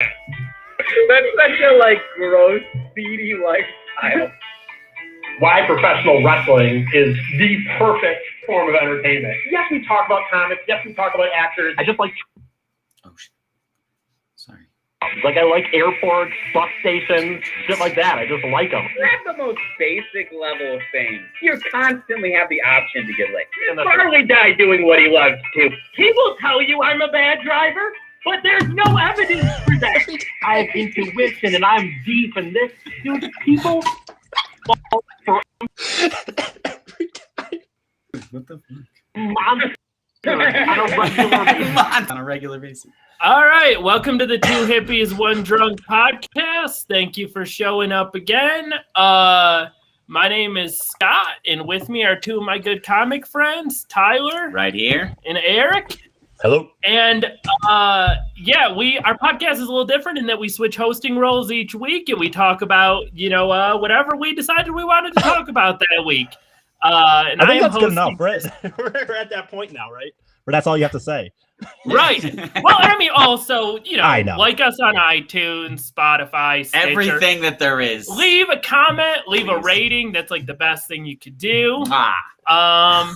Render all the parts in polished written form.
That's such a gross, seedy lifestyle. Why professional wrestling is the perfect form of entertainment. Yes, we talk about comics. Yes, we talk about actors. I just like. Oh shit! Sorry. I like airports, bus stations, shit like that. I just like them. That's the most basic level of fame. You constantly have the option to get laid. Farley died doing what he loves to. He will tell you I'm a bad driver, but there's no evidence for that. I have intuition and I'm deep in this. Dude, people fall for What the fuck? monsters on a regular basis. All right, welcome to the Two Hippies, One Drunk podcast. Thank you for showing up again. My name is Scott, and with me are two of my good comic friends, Tyler. Right here. And Eric. Hello. And our podcast is a little different in that we switch hosting roles each week, and we talk about, whatever we decided we wanted to talk about that week. And I think that's good enough, right? We're at that point now, right? Where that's all you have to say. Right. Well, I mean, also, I know. like us on iTunes, Spotify, Stitcher. Everything that there is. Leave a comment, leave a rating. That's the best thing you could do. Yeah.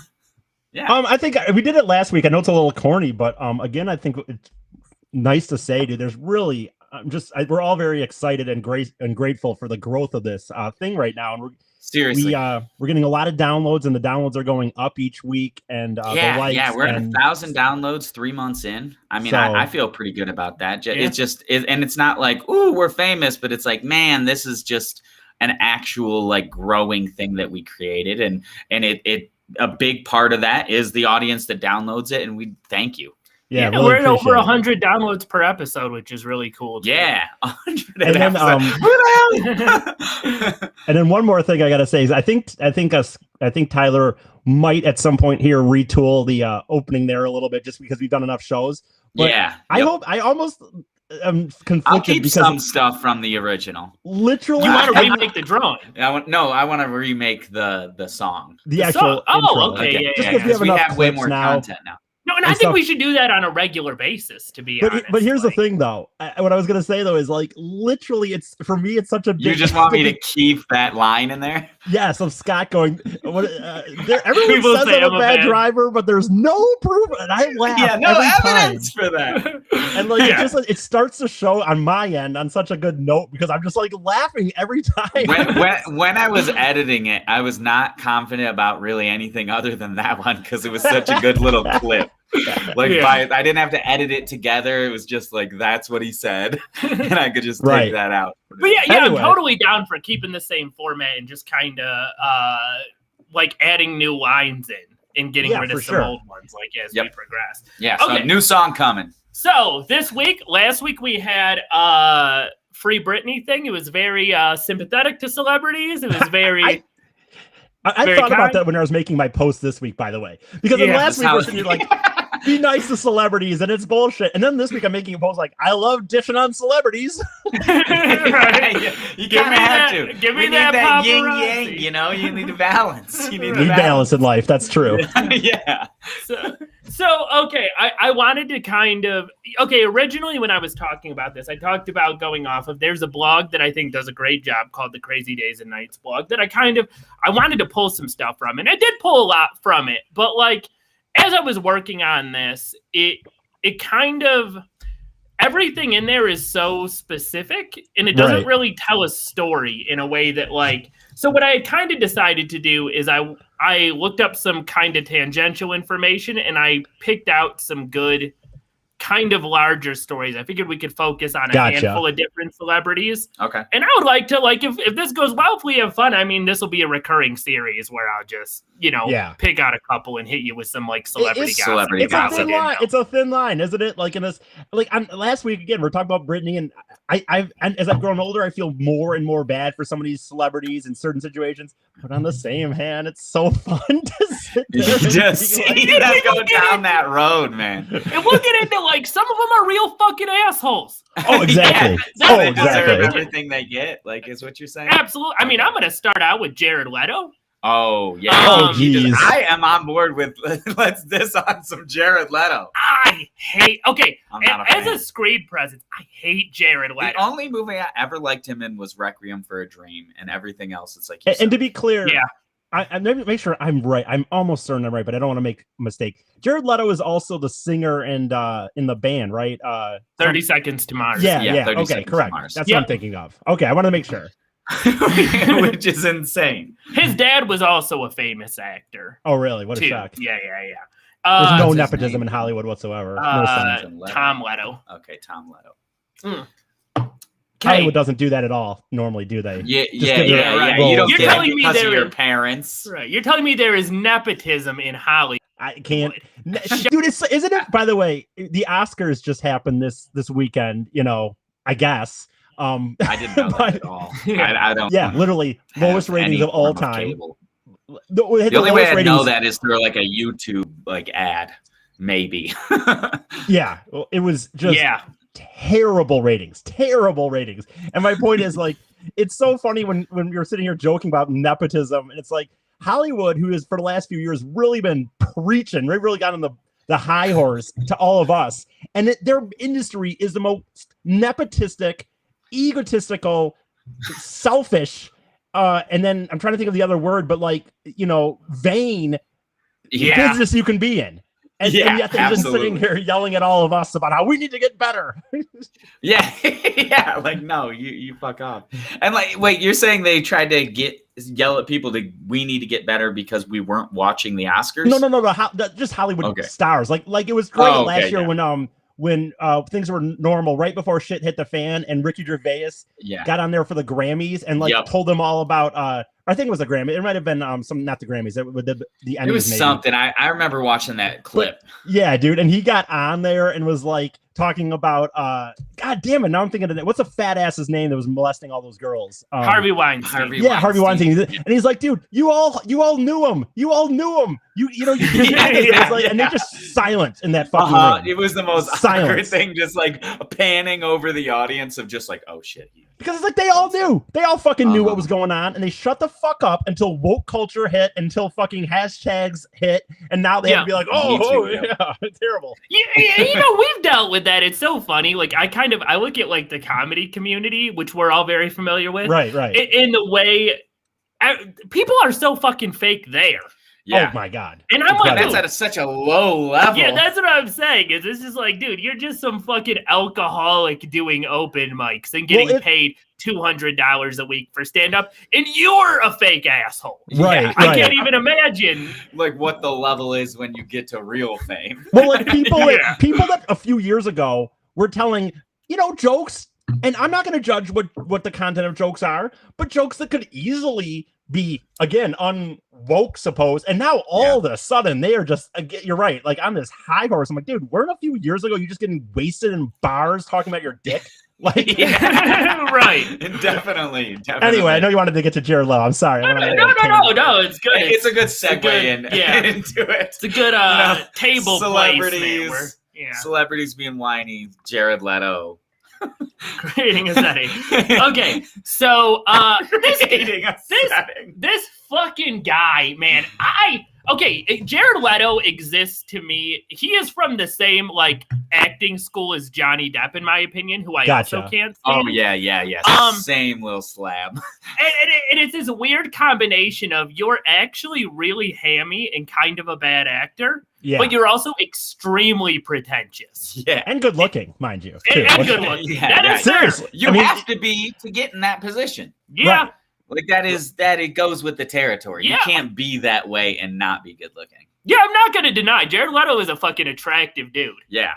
I think we did it last week. I know it's a little corny, but again, I think it's nice to say, dude. There's really, we're all very excited and grateful for the growth of this thing right now, and seriously, we're getting a lot of downloads, and the downloads are going up each week. And the likes, we're at 1,000 downloads 3 months in. I mean, I feel pretty good about that. It's just, and it's not like, ooh, we're famous, but it's like, man, this is just an actual growing thing that we created, and it a big part of that is the audience that downloads it, and we thank you. Yeah, really we're at over 100 downloads per episode, which is really cool. Yeah, 100 and then, and then one more thing I gotta say is I think Tyler might at some point here retool the opening there a little bit, just because we've done enough shows. But yeah, I hope I almost. Conflicted. I'll keep some stuff from the original. Literally, you want to remake the drawing? I want to remake the song. The actual song? intro. Oh, okay, Just because we have way more content now. No, and I think we should do that on a regular basis, to be honest. But here's the thing, though. What I was going to say, though, is literally, it's for me, it's such a big... You just want me to keep that line in there? Yes, of Scott going... everyone says I'm a bad driver, but there's no proof, and I laugh evidence time. For that. And it starts to show on my end on such a good note, because I'm just laughing every time. When I was editing it, I was not confident about really anything other than that one, because it was such a good little clip. I didn't have to edit it together. It was just that's what he said, and I could just take that out. But anyway. I'm totally down for keeping the same format and just kind of adding new lines in and getting rid of some old ones as we progress. Yeah. Okay. So new song coming. So last week we had Free Britney thing. It was very sympathetic to celebrities. It was very. I thought about that when I was making my post this week, by the way, because last week we're sitting here be nice to celebrities, and it's bullshit. And then this week I'm making a post I love dishing on celebrities. Right. You kind of have to. Give me that yin yang. You need a balance. You need balance in life. That's true. Yeah. So okay, I wanted to originally when I was talking about this, I talked about going off of, there's a blog that I think does a great job called the Crazy Days and Nights blog that I wanted to pull some stuff from, and I did pull a lot from it, but as I was working on this, it kind of, everything in there is so specific, and it doesn't really tell a story in a way that so what I kind of decided to do is I looked up some kind of tangential information, and I picked out some good kind of larger stories. I figured we could focus on a handful of different celebrities. Okay. And I would like to, if this goes well, if we have fun, I mean, this will be a recurring series where I'll just, pick out a couple and hit you with some celebrity gossip. It's a thin line, isn't it? In this, last week again, we're talking about Britney, and and as I've grown older, I feel more and more bad for some of these celebrities in certain situations. But on the same hand, it's so fun to sit there. You just see that go down that road, man. And we'll get into some of them are real fucking assholes. Oh, exactly. They deserve everything they get. Is what you're saying? Absolutely. I mean, I'm going to start out with Jared Leto. Oh yeah. Oh geez. I am on board with let's diss on some Jared Leto. I hate. Okay, I'm not a as fan. a screen presence, I hate Jared Leto. The only movie I ever liked him in was Requiem for a Dream, and everything else it's like. And to be clear, yeah. I make sure I'm right. I'm almost certain I'm right, but I don't want to make a mistake. Jared Leto is also the singer and in the band, right? 30 Seconds to Mars. Yeah. 30 Okay, Seconds to correct. Mars. That's what I'm thinking of. Okay, I want to make sure. Which is insane. His dad was also a famous actor. Oh, really? What a too. shock. Yeah. There's no his nepotism name? in Hollywood whatsoever. No sense. Tom Leto. Okay, Tom Leto. Hollywood doesn't do that at all. Normally, do they? Yeah. right. You don't You're get telling it me because of there your is- parents. Right. You're telling me there is nepotism in Hollywood. I can't, dude. Isn't it? By the way, the Oscars just happened this weekend. I guess. I didn't know that at all. I don't. Yeah, literally lowest ratings of all time. The only way I know that is through like a YouTube ad, maybe. Yeah, well, it was just terrible ratings. And my point is, like, it's so funny when you're sitting here joking about nepotism, and it's like Hollywood, who has for the last few years really been preaching, they really got on the high horse to all of us, and their industry is the most nepotistic, egotistical, selfish, and then I'm trying to think of the other word, but vain business you can be in. And yet they're just sitting here yelling at all of us about how we need to get better. Yeah. Like, no, you fuck off. And wait, you're saying they tried to yell at people we need to get better because we weren't watching the Oscars? No. Just Hollywood stars. Like it was great last year when things were normal, right before shit hit the fan, and Ricky Gervais got on there for the Grammys and told them all about I think it was a Grammy. It might have been not the Grammys. It was maybe. Something. I remember watching that clip. But, yeah, dude, and he got on there and was like talking about God damn it. Now I'm thinking of it. What's a fat ass's name that was molesting all those girls? Harvey Weinstein. Harvey Weinstein. And he's like, dude, you all knew him. You all knew him. And they're just silent in that fucking room. It was the most awkward thing, just like panning over the audience of just like, oh shit. Because it's like they all knew. They all fucking knew what was going on, and they shut the fuck up until woke culture hit, until fucking hashtags hit, and now they have to be like, terrible. We've dealt with that. It's so funny. Like I look at like the comedy community, which we're all very familiar with. Right. In the way people are so fucking fake there. Yeah. Oh my God. And I'm like, that's at such a low level. Yeah, that's what I'm saying. Is this is like, dude, you're just some fucking alcoholic doing open mics and getting paid $200 a week for stand up, and you're a fake asshole. Right. I can't even imagine like what the level is when you get to real fame. Well, like people that a few years ago were telling, jokes, and I'm not going to judge what the content of jokes are, but jokes that could easily be, again, unwoke, suppose, and now all of a sudden they are just, you're right, like on this high horse. I'm like, dude, weren't a few years ago you just getting wasted in bars talking about your dick? Like, right. Definitely. Anyway, I know you wanted to get to Jared Leto. I'm sorry. No, it's good. It's a good segue into it. It's a good table celebrities, place. Celebrities being whiny. Jared Leto. Creating a setting. Okay, so this fucking guy, man. Jared Leto exists to me. He is from the same acting school as Johnny Depp, in my opinion, who I also can't stand. Oh yeah. Same little slab. And it's this weird combination of you're actually really hammy and kind of a bad actor. Yeah. But you're also extremely pretentious. Yeah. And good looking, mind you. And good looking. That is seriously. You have to be to get in that position. Yeah. Right. Like it goes with the territory. Yeah. You can't be that way and not be good looking. Yeah, I'm not gonna deny Jared Leto is a fucking attractive dude. Yeah.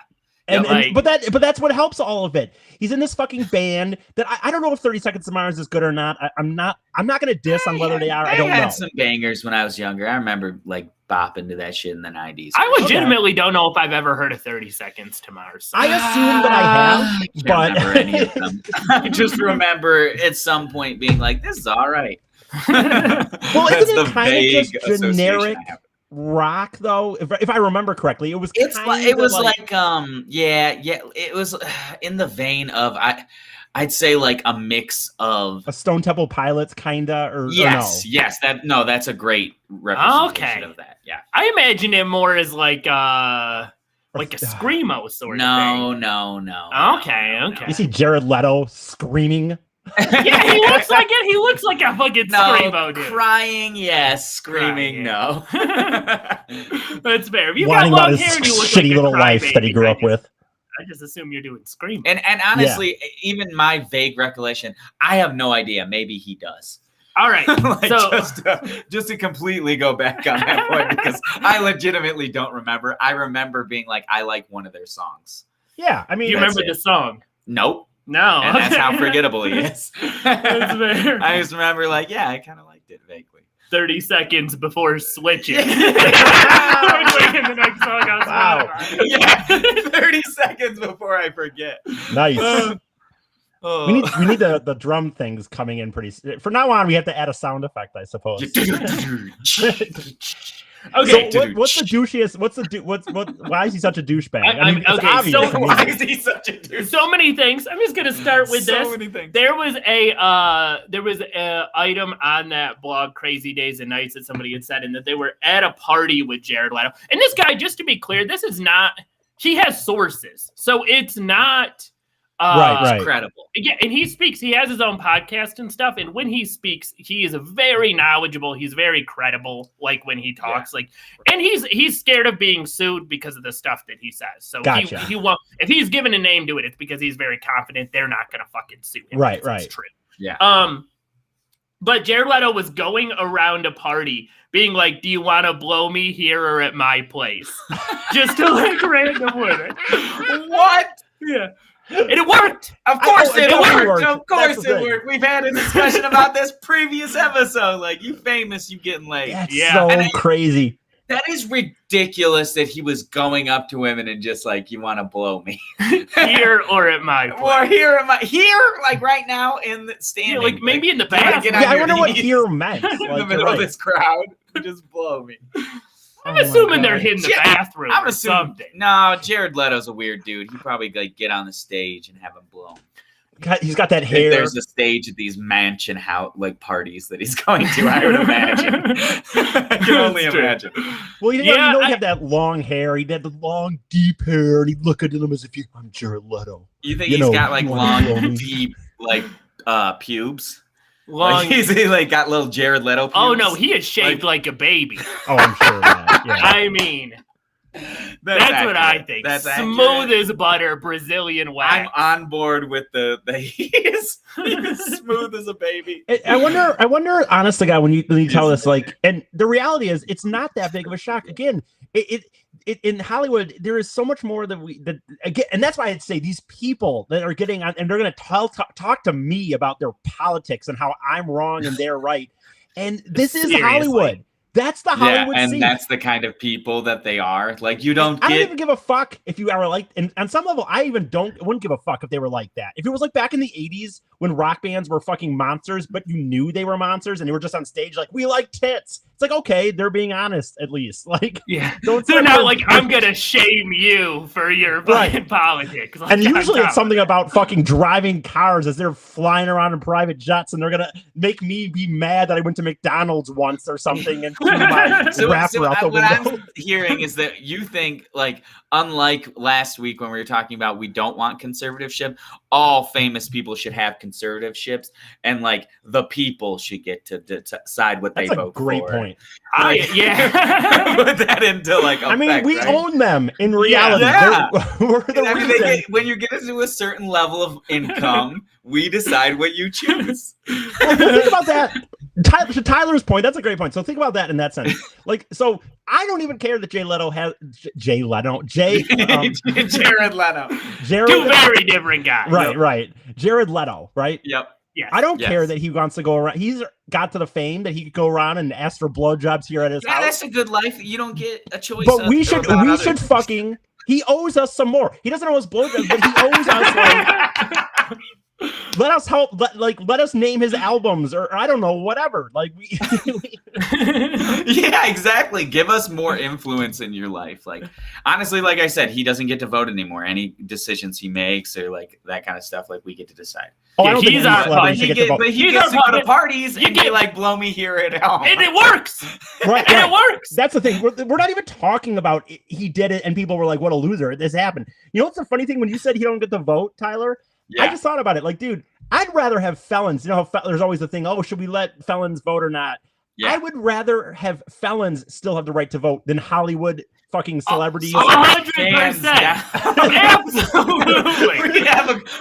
But that's what helps all of it. He's in this fucking band that I don't know if 30 Seconds to Mars is good or not. I'm not gonna diss on whether they are. I don't know. I had some bangers when I was younger. I remember bopping to that shit in the 90s. I legitimately don't know if I've ever heard of 30 Seconds to Mars. I assume that I have, but remember any of them. I just remember at some point being like, "This is all right." Well, isn't it kind of just generic? rock though. If I remember correctly, it was. It was in the vein of I'd say like a mix of a Stone Temple Pilots kinda, or yes, or no? Yes, that's a great representation of that. Yeah, I imagine it more as like a screamo sort of thing. No. Okay. You see Jared Leto screaming. Yeah, he looks like it. He looks like a fucking screamo dude. Crying, yes. Screaming, no. That's fair. If you Whining got long about his hair and you look shitty like little life that he grew up with. I just assume you're doing screaming. And honestly, even my vague recollection, I have no idea. Maybe he does. All right. So just to completely go back on that point, because I legitimately don't remember. I remember being like, I like one of their songs. Yeah, I mean, you remember the song? Nope. No. And that's how forgettable he is. That's fair. I just remember like, yeah, I kind of liked it vaguely. 30 seconds before switching. Wow. Yeah, 30 seconds before I forget. Nice. We need the drum things coming in pretty. From now on, we have to add a sound effect, I suppose. Okay. So what's the douchiest? Why is he such a douchebag? I mean, it's obvious. So why is he such a douchebag? So many things. I'm just gonna start with this. Many things. There was a item on that blog, Crazy Days and Nights, that somebody had said, and that they were at a party with Jared Leto. And this guy, just to be clear, this is not. He has sources, so it's not. Right. Incredible. Yeah, and he speaks. He has his own podcast and stuff. And when he speaks, he is very knowledgeable. He's very credible. Like when he talks, and he's scared of being sued because of the stuff that he says. So gotcha. he won't. If he's given a name to it, it's because he's very confident they're not going to fucking sue him. Right. It's true. Yeah. But Jared Leto was going around a party being like, do you want to blow me here or at my place? Just to like random women. What? Yeah. And it worked. Of course it worked. worked. Of course it worked. We've had a discussion about this previous episode. Like, you famous, you getting laid. That's so crazy. That is ridiculous that he was going up to women and just like, you want to blow me. Here or at my place. Or here, like right now in the standing. Yeah, like maybe in the bathroom. Yeah, I wonder what here meant. In the middle of this crowd. Just blow me. I'm assuming they're hitting the bathroom. I'm assuming something. No, Jared Leto's a weird dude. He'd probably like get on the stage and have him blown. He's got that hair. There's a stage at these mansion parties that he's going to. I would imagine. I can only imagine. Well, you know, he had that long hair. He had the long, deep hair, and he'd look at him as if I'm Jared Leto. You think he's got like long, deep, like pubes? Long, he's like got little Jared Leto pubes. Oh no, he is shaped like a baby. Oh, I'm sure. Yeah. I mean, that's what I think. That's smooth as butter, Brazilian wax. I'm on board with the he is smooth as a baby. I wonder, honest to God, when you tell us like, and the reality is, it's not that big of a shock. Again, it in Hollywood, there is so much more that again, and that's why I'd say these people that are getting on, and they're going to talk to me about their politics and how I'm wrong and they're right. And this is Hollywood. That's the Hollywood and scene. That's the kind of people that they are. Like I don't even give a fuck if you are like, and on some level, I wouldn't give a fuck if they were like that. If it was like back in the 80s when rock bands were fucking monsters, but you knew they were monsters and they were just on stage like, we like tits. It's like, okay, they're being honest at least. Like, they're not like, I'm gonna shame you for your fucking politics. Like, and usually it's something about fucking driving cars as they're flying around in private jets, and they're gonna make me be mad that I went to McDonald's once or something and my wrapper out the window. What I'm hearing is that you think, like, unlike last week when we were talking about we don't want conservatorship, all famous people should have conservatorships, and like the people should get to decide what they vote for. That's a great point. Put that into like effect, I mean, we right? own them in reality. Yeah. We're the reason. When you get to a certain level of income, we decide what you choose. Well, think about that. To Tyler's point, that's a great point. So think about that in that sense. Like, so I don't even care that Jared Leto. Jared Leto. Two very different guys. Right. Jared Leto, right? Yep. Yes. I don't care that he wants to go around. He's got to the fame that he could go around and ask for blowjobs here at his house. That's a good life. You don't get a choice. But we should fucking. He owes us some more. He doesn't owe us blowjobs, but he owes us like. let us help. Let us name his albums, or I don't know, whatever. Like we. Yeah, exactly. Give us more influence in your life. Like honestly, like I said, he doesn't get to vote anymore. Any decisions he makes or like that kind of stuff, like we get to decide. Oh, I don't think he's any our celebrity should get to vote. But he gets to go to parties and be like, blow me here at home. And it works. Right, and it works. That's the thing. We're not even talking about he did it and people were like, what a loser. This happened. You know what's the funny thing? When you said he don't get to vote, Tyler, I just thought about it. Like, dude, I'd rather have felons. You know how there's always the thing, oh, should we let felons vote or not? Yeah. I would rather have felons still have the right to vote than Hollywood fucking celebrities. 100%. Absolutely.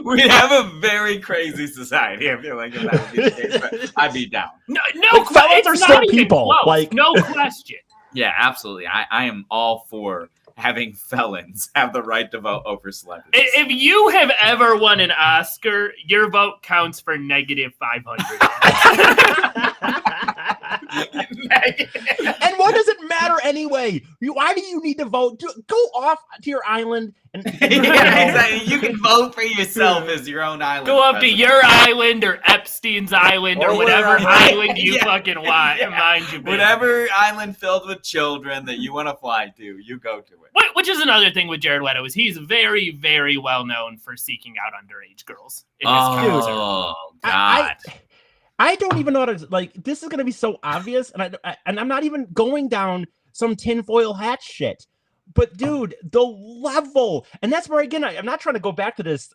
We'd have a very crazy society. I feel like if that would be the case, but I'd be down. No, like, felons are still people. Like, no question. Yeah, absolutely. I am all for having felons have the right to vote over celebrities. If you have ever won an Oscar, your vote counts for -500. And what does it matter anyway? Why do you need to vote? Go off to your island and exactly. You can vote for yourself as your own island. Go up to your island or Epstein's island or whatever island you fucking want. Mind you, whatever island filled with children that you want to fly to, you go to it. Which is another thing with Jared Leto is he's very, very well known for seeking out underage girls. In his God. I don't even know how to, like, this is going to be so obvious, and I'm not even going down some tinfoil hat shit. But, dude, the level, and that's where, again, I'm not trying to go back to this,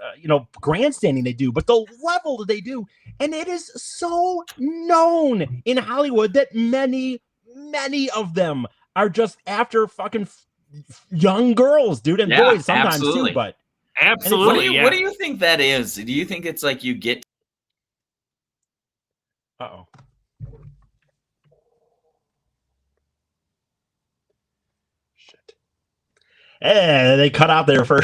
grandstanding they do, but the level that they do, and it is so known in Hollywood that many, many of them are just after fucking young girls, dude, and boys sometimes too, but. Absolutely, What do you think that is? Do you think it's like you get Uh-oh. Shit. Hey, they cut out there for...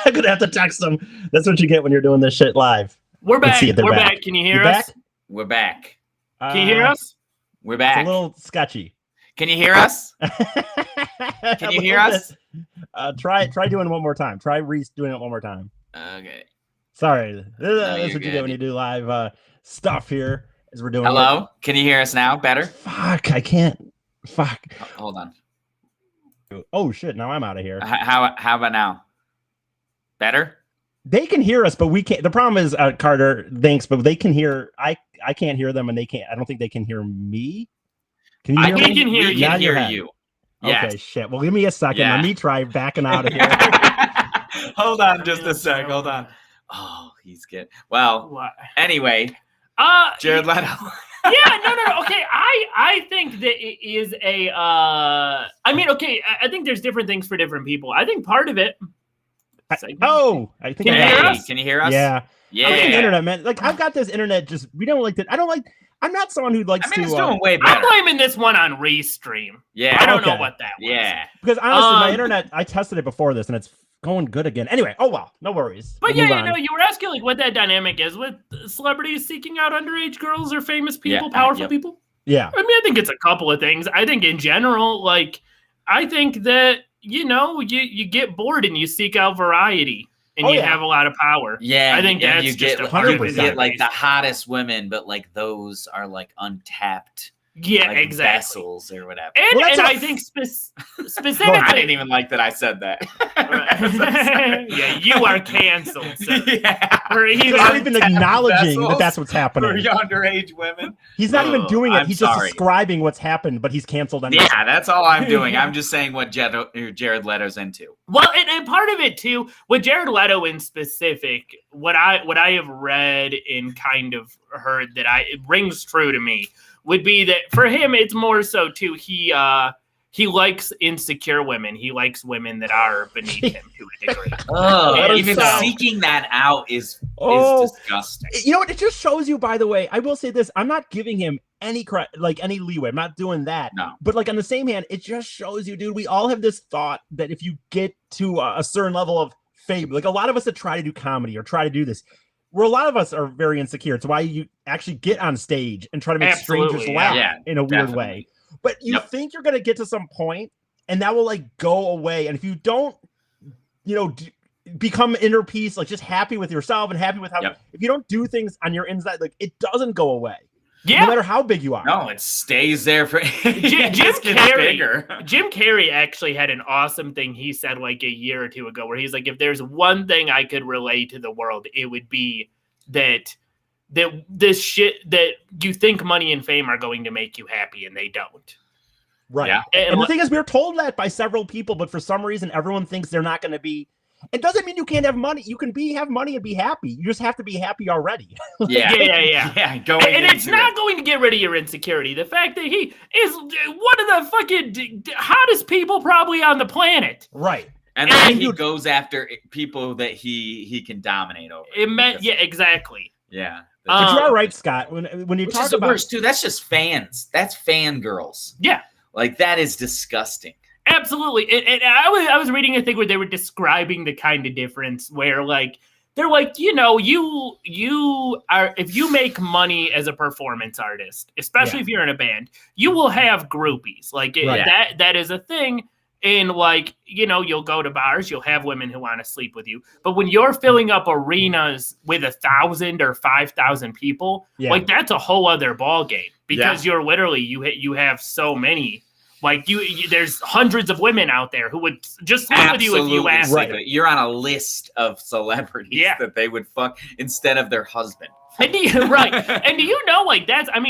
I'm going to have to text them. That's what you get when you're doing this shit live. We're back. We're back. Can you hear us? Back? We're back. Can you hear us? We're back. It's a little sketchy. Can you hear us? Can you hear us? Try doing it one more time. Try doing it one more time. Okay. Sorry. That's what you get when you do live stuff here. As we're doing. Hello? Can you hear us now? Better? Fuck, I can't. Fuck. Hold on. Oh shit! Now I'm out of here. How about now? Better? They can hear us, but we can't. The problem is, Carter. Thanks, but they can hear. I can't hear them, and they can't. I don't think they can hear me. Can you hear me? I can hear you. I can hear you. Yes. Okay, shit. Well, give me a second. Yeah. Let me try backing out of here. Hold on, just a sec. Hold on. Oh, he's good. Well, anyway. Jared Leto. No. Okay, I think that it is a. I think there's different things for different people. I think part of it. I think. Can you hear us? Can you hear us? Yeah. Yeah. I think internet, man. Like I've got this internet. Just we don't like that. I don't like. I'm not someone who likes to. It's doing way better. I'm blaming this one on Restream. Yeah. I don't know what that was. Yeah. Because honestly, my internet. I tested it before this, and it's going good again. Anyway, oh well, no worries. But you were asking like what that dynamic is with celebrities seeking out underage girls or famous people, powerful people. Yeah, I mean, I think it's a couple of things. I think in general, like, I think that you get bored and you seek out variety, and you have a lot of power. Yeah, I think that's you just get 100%. You get like the hottest women, but like those are like untapped. Yeah, like exactly. Vessels or whatever. And I think specifically, I didn't even like that I said that. Yeah, you are canceled. So. Yeah, he's not even acknowledging that that's what's happening. For underage women, he's not even doing it. He's just describing what's happened, but he's canceled anyway. Yeah, that's all I'm doing. I'm just saying what Jared Leto's into. Well, and part of it too, with Jared Leto in specific, what I have read and kind of heard that it rings true to me. Would be that for him, it's more so too. He likes insecure women. He likes women that are beneath him to a degree. Even seeking that out is disgusting. You know what? It just shows you. By the way, I will say this: I'm not giving him any any leeway. I'm not doing that. No. But like on the same hand, it just shows you, dude. We all have this thought that if you get to a certain level of fame, like a lot of us that try to do comedy or try to do this. Where a lot of us are very insecure. It's why you actually get on stage and try to make strangers laugh in a weird way. But you think you're going to get to some point and that will like go away. And if you don't, become inner peace, like just happy with yourself and happy with how. If you don't do things on your inside, like it doesn't go away. Yeah. No matter how big you are. No, it stays there for Jim Carrey actually had an awesome thing he said like a year or two ago where he's like, if there's one thing I could relay to the world, it would be that this shit that you think money and fame are going to make you happy and they don't. Right. Yeah. And the thing is, we're told that by several people, but for some reason everyone thinks they're not going to be. It doesn't mean you can't have money. You can have money and be happy. You just have to be happy already. Yeah. And it's not going to get rid of your insecurity. The fact that he is one of the fucking hottest people probably on the planet. Right. And then he goes after people that he can dominate over. Exactly. Yeah. But you are right, Scott. When you talk about worst too, that's just fans. That's fangirls. Yeah. Like that is disgusting. Absolutely. And I was reading a thing where they were describing the kind of difference where like they're like, you know, you are, if you make money as a performance artist, especially if you're in a band, you will have groupies. Like that is a thing. And like, you know, you'll go to bars, you'll have women who want to sleep with you. But when you're filling up arenas with 1,000 or 5,000 people, like that's a whole other ball game because you're literally, you have so many. Like there's hundreds of women out there who would just sleep with you if you asked them. You're on a list of celebrities that they would fuck instead of their husband. And do you know, like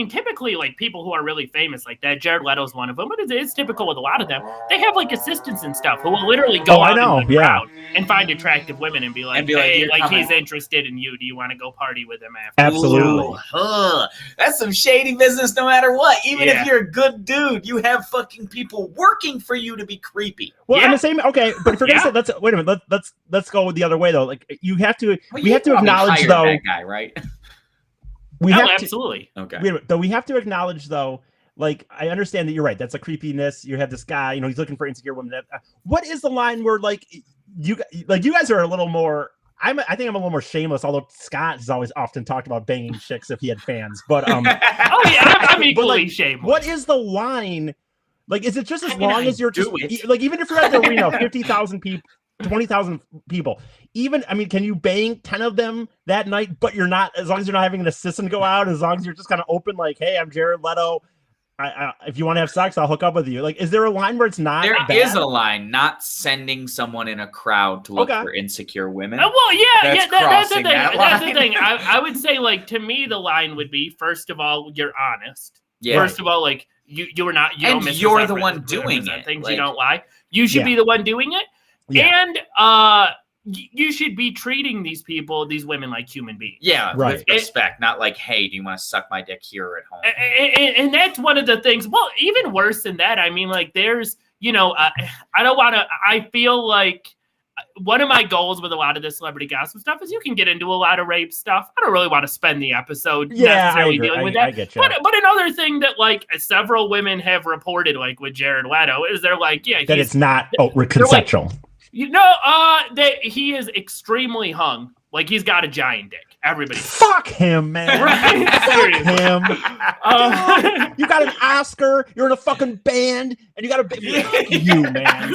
typically like people who are really famous like that, Jared Leto's one of them, but it's typical with a lot of them. They have like assistants and stuff who will literally go out in the crowd and find attractive women and be like, hey, like he's interested in you. Do you want to go party with him after? Absolutely. That's some shady business no matter what. Even if you're a good dude, you have fucking people working for you to be creepy. Well, and the same, okay, but if you're gonna say, wait a minute, let's go the other way though. Like we have to acknowledge though that guy, right? Absolutely. Okay. Though we have to acknowledge though, like I understand that you're right. That's a creepiness. You have this guy, you know, he's looking for insecure women. What is the line where like you guys are a little more? I think I'm a little more shameless. Although Scott has always often talked about banging chicks if he had fans, but I'm equally shameless. What is the line? Like, is it just as long as you're just like even if you're at the arena, 50,000 people. 20,000 people. Even, can you bang 10 of them that night, but you're not, as long as you're not having an assistant go out, as long as you're just kind of open, like, hey, I'm Jared Leto. If you want to have sex, I'll hook up with you. Like, is there a line where it's not bad? There is a line, not sending someone in a crowd to look for insecure women. Well, that's the thing. That's the thing. I would say, like, to me, the line would be, first of all, you're honest. Yeah. First of all, like, you're not, you don't miss you're the one doing it. Things like, you don't lie. You should be the one doing it. Yeah. And you should be treating these women like human beings. Yeah, with respect, not like, hey, do you want to suck my dick here at home? And that's one of the things. Well, even worse than that, like there's, you know, I don't want to, I feel like one of my goals with a lot of the celebrity gossip stuff is you can get into a lot of rape stuff. I don't really want to spend the episode necessarily dealing with that. I get you. But another thing that like several women have reported, like with Jared Leto, is they're like, that it's not consensual. Like, you know, that he is extremely hung. Like he's got a giant dick. Everybody. Fuck him, man. Right? Fuck him. You got an Oscar. You're in a fucking band, and you got a you, man.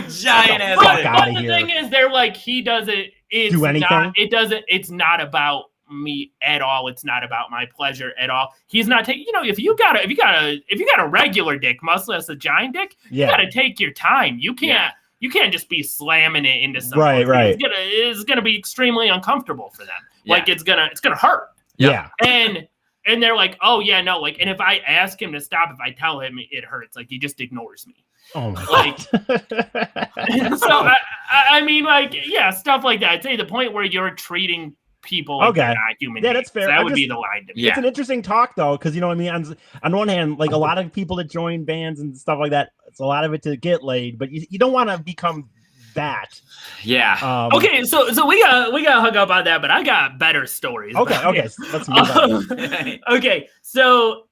Giant ass. But the thing is, they're like, he doesn't do anything. It's not about me at all. It's not about my pleasure at all. He's not taking. You know, if you got a regular dick, much less a giant dick, you got to take your time. You can't. Yeah. You can't just be slamming it into someone. Right. It's gonna be extremely uncomfortable for them. Yeah. Like it's gonna hurt. Yeah. And they're like, oh yeah, no, like, and if I ask him to stop, if I tell him it hurts, like he just ignores me. Oh my God. So I mean, like, yeah, stuff like that. I'd say the point where you're treating people like they're not human beings. That's fair. So that would be the line to me. It's an interesting talk though, because you know what I mean. On one hand, like a lot of people that join bands and stuff like that, it's a lot of it to get laid, but you don't want to become that. Yeah. Okay, so we got hung up on that, but I got better stories. Okay, let's move on. Okay, so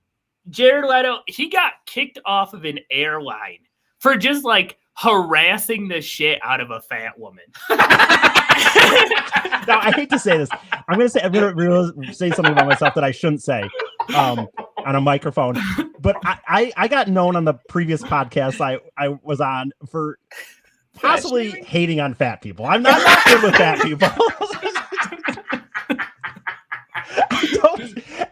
Jared Leto, he got kicked off of an airline for just like harassing the shit out of a fat woman. Now, I hate to say this. I'm going to say something about myself that I shouldn't say on a microphone. But I got known on the previous podcast I was on for possibly hating on fat people. I'm not good with fat people.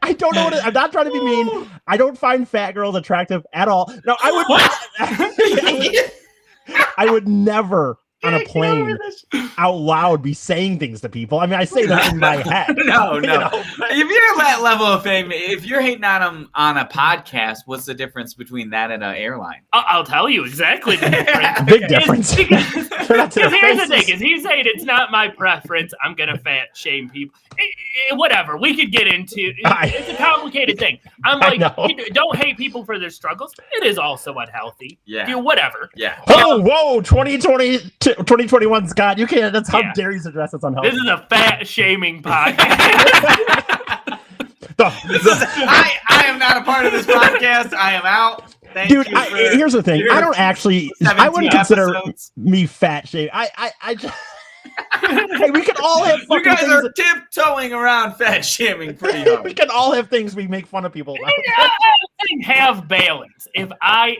I don't know I'm not trying to be mean. I don't find fat girls attractive at all. No, I would never on a plane out loud be saying things to people. I mean, I say that in my head. No. If you're that level of fame, if you're hating on them on a podcast, what's the difference between that and an airline? I'll tell you exactly the difference. Big difference. Because here's the thing: is he's saying it's not my preference. I'm gonna fat shame people. Whatever. We could get into. It's a complicated thing. I'm like, don't hate people for their struggles. It is also unhealthy. Yeah. Whatever. Yeah. Whoa! 2021, Scott. You can't. That's how dare you suggest it's unhealthy. This is a fat shaming podcast. I am not a part of this podcast. I am out. Dude, here's the thing. I don't actually. I wouldn't consider me fat shaming. I just. Hey, we can all have. You guys are tiptoeing around fat shaming pretty hard. We can all have things we make fun of people about. Have balance. If I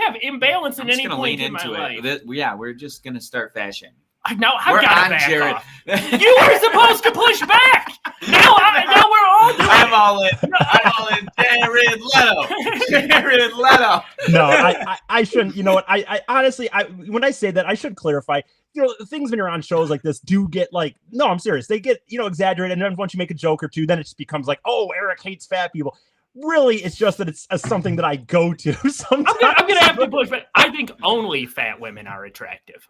have imbalance in any point in my life, we're just gonna start fat shaming. Now I've got to back off. You were supposed to push back. Now we're all doing I'm all in. Jared Leto. No, I shouldn't. You know what? I honestly, when I say that, I should clarify. You know, things when you're on shows like this do get like, no, I'm serious. They get, exaggerated. And then once you make a joke or two, then it just becomes like, oh, Eric hates fat people. Really, it's just that it's something that I go to sometimes. I'm gonna have to push back. I think only fat women are attractive.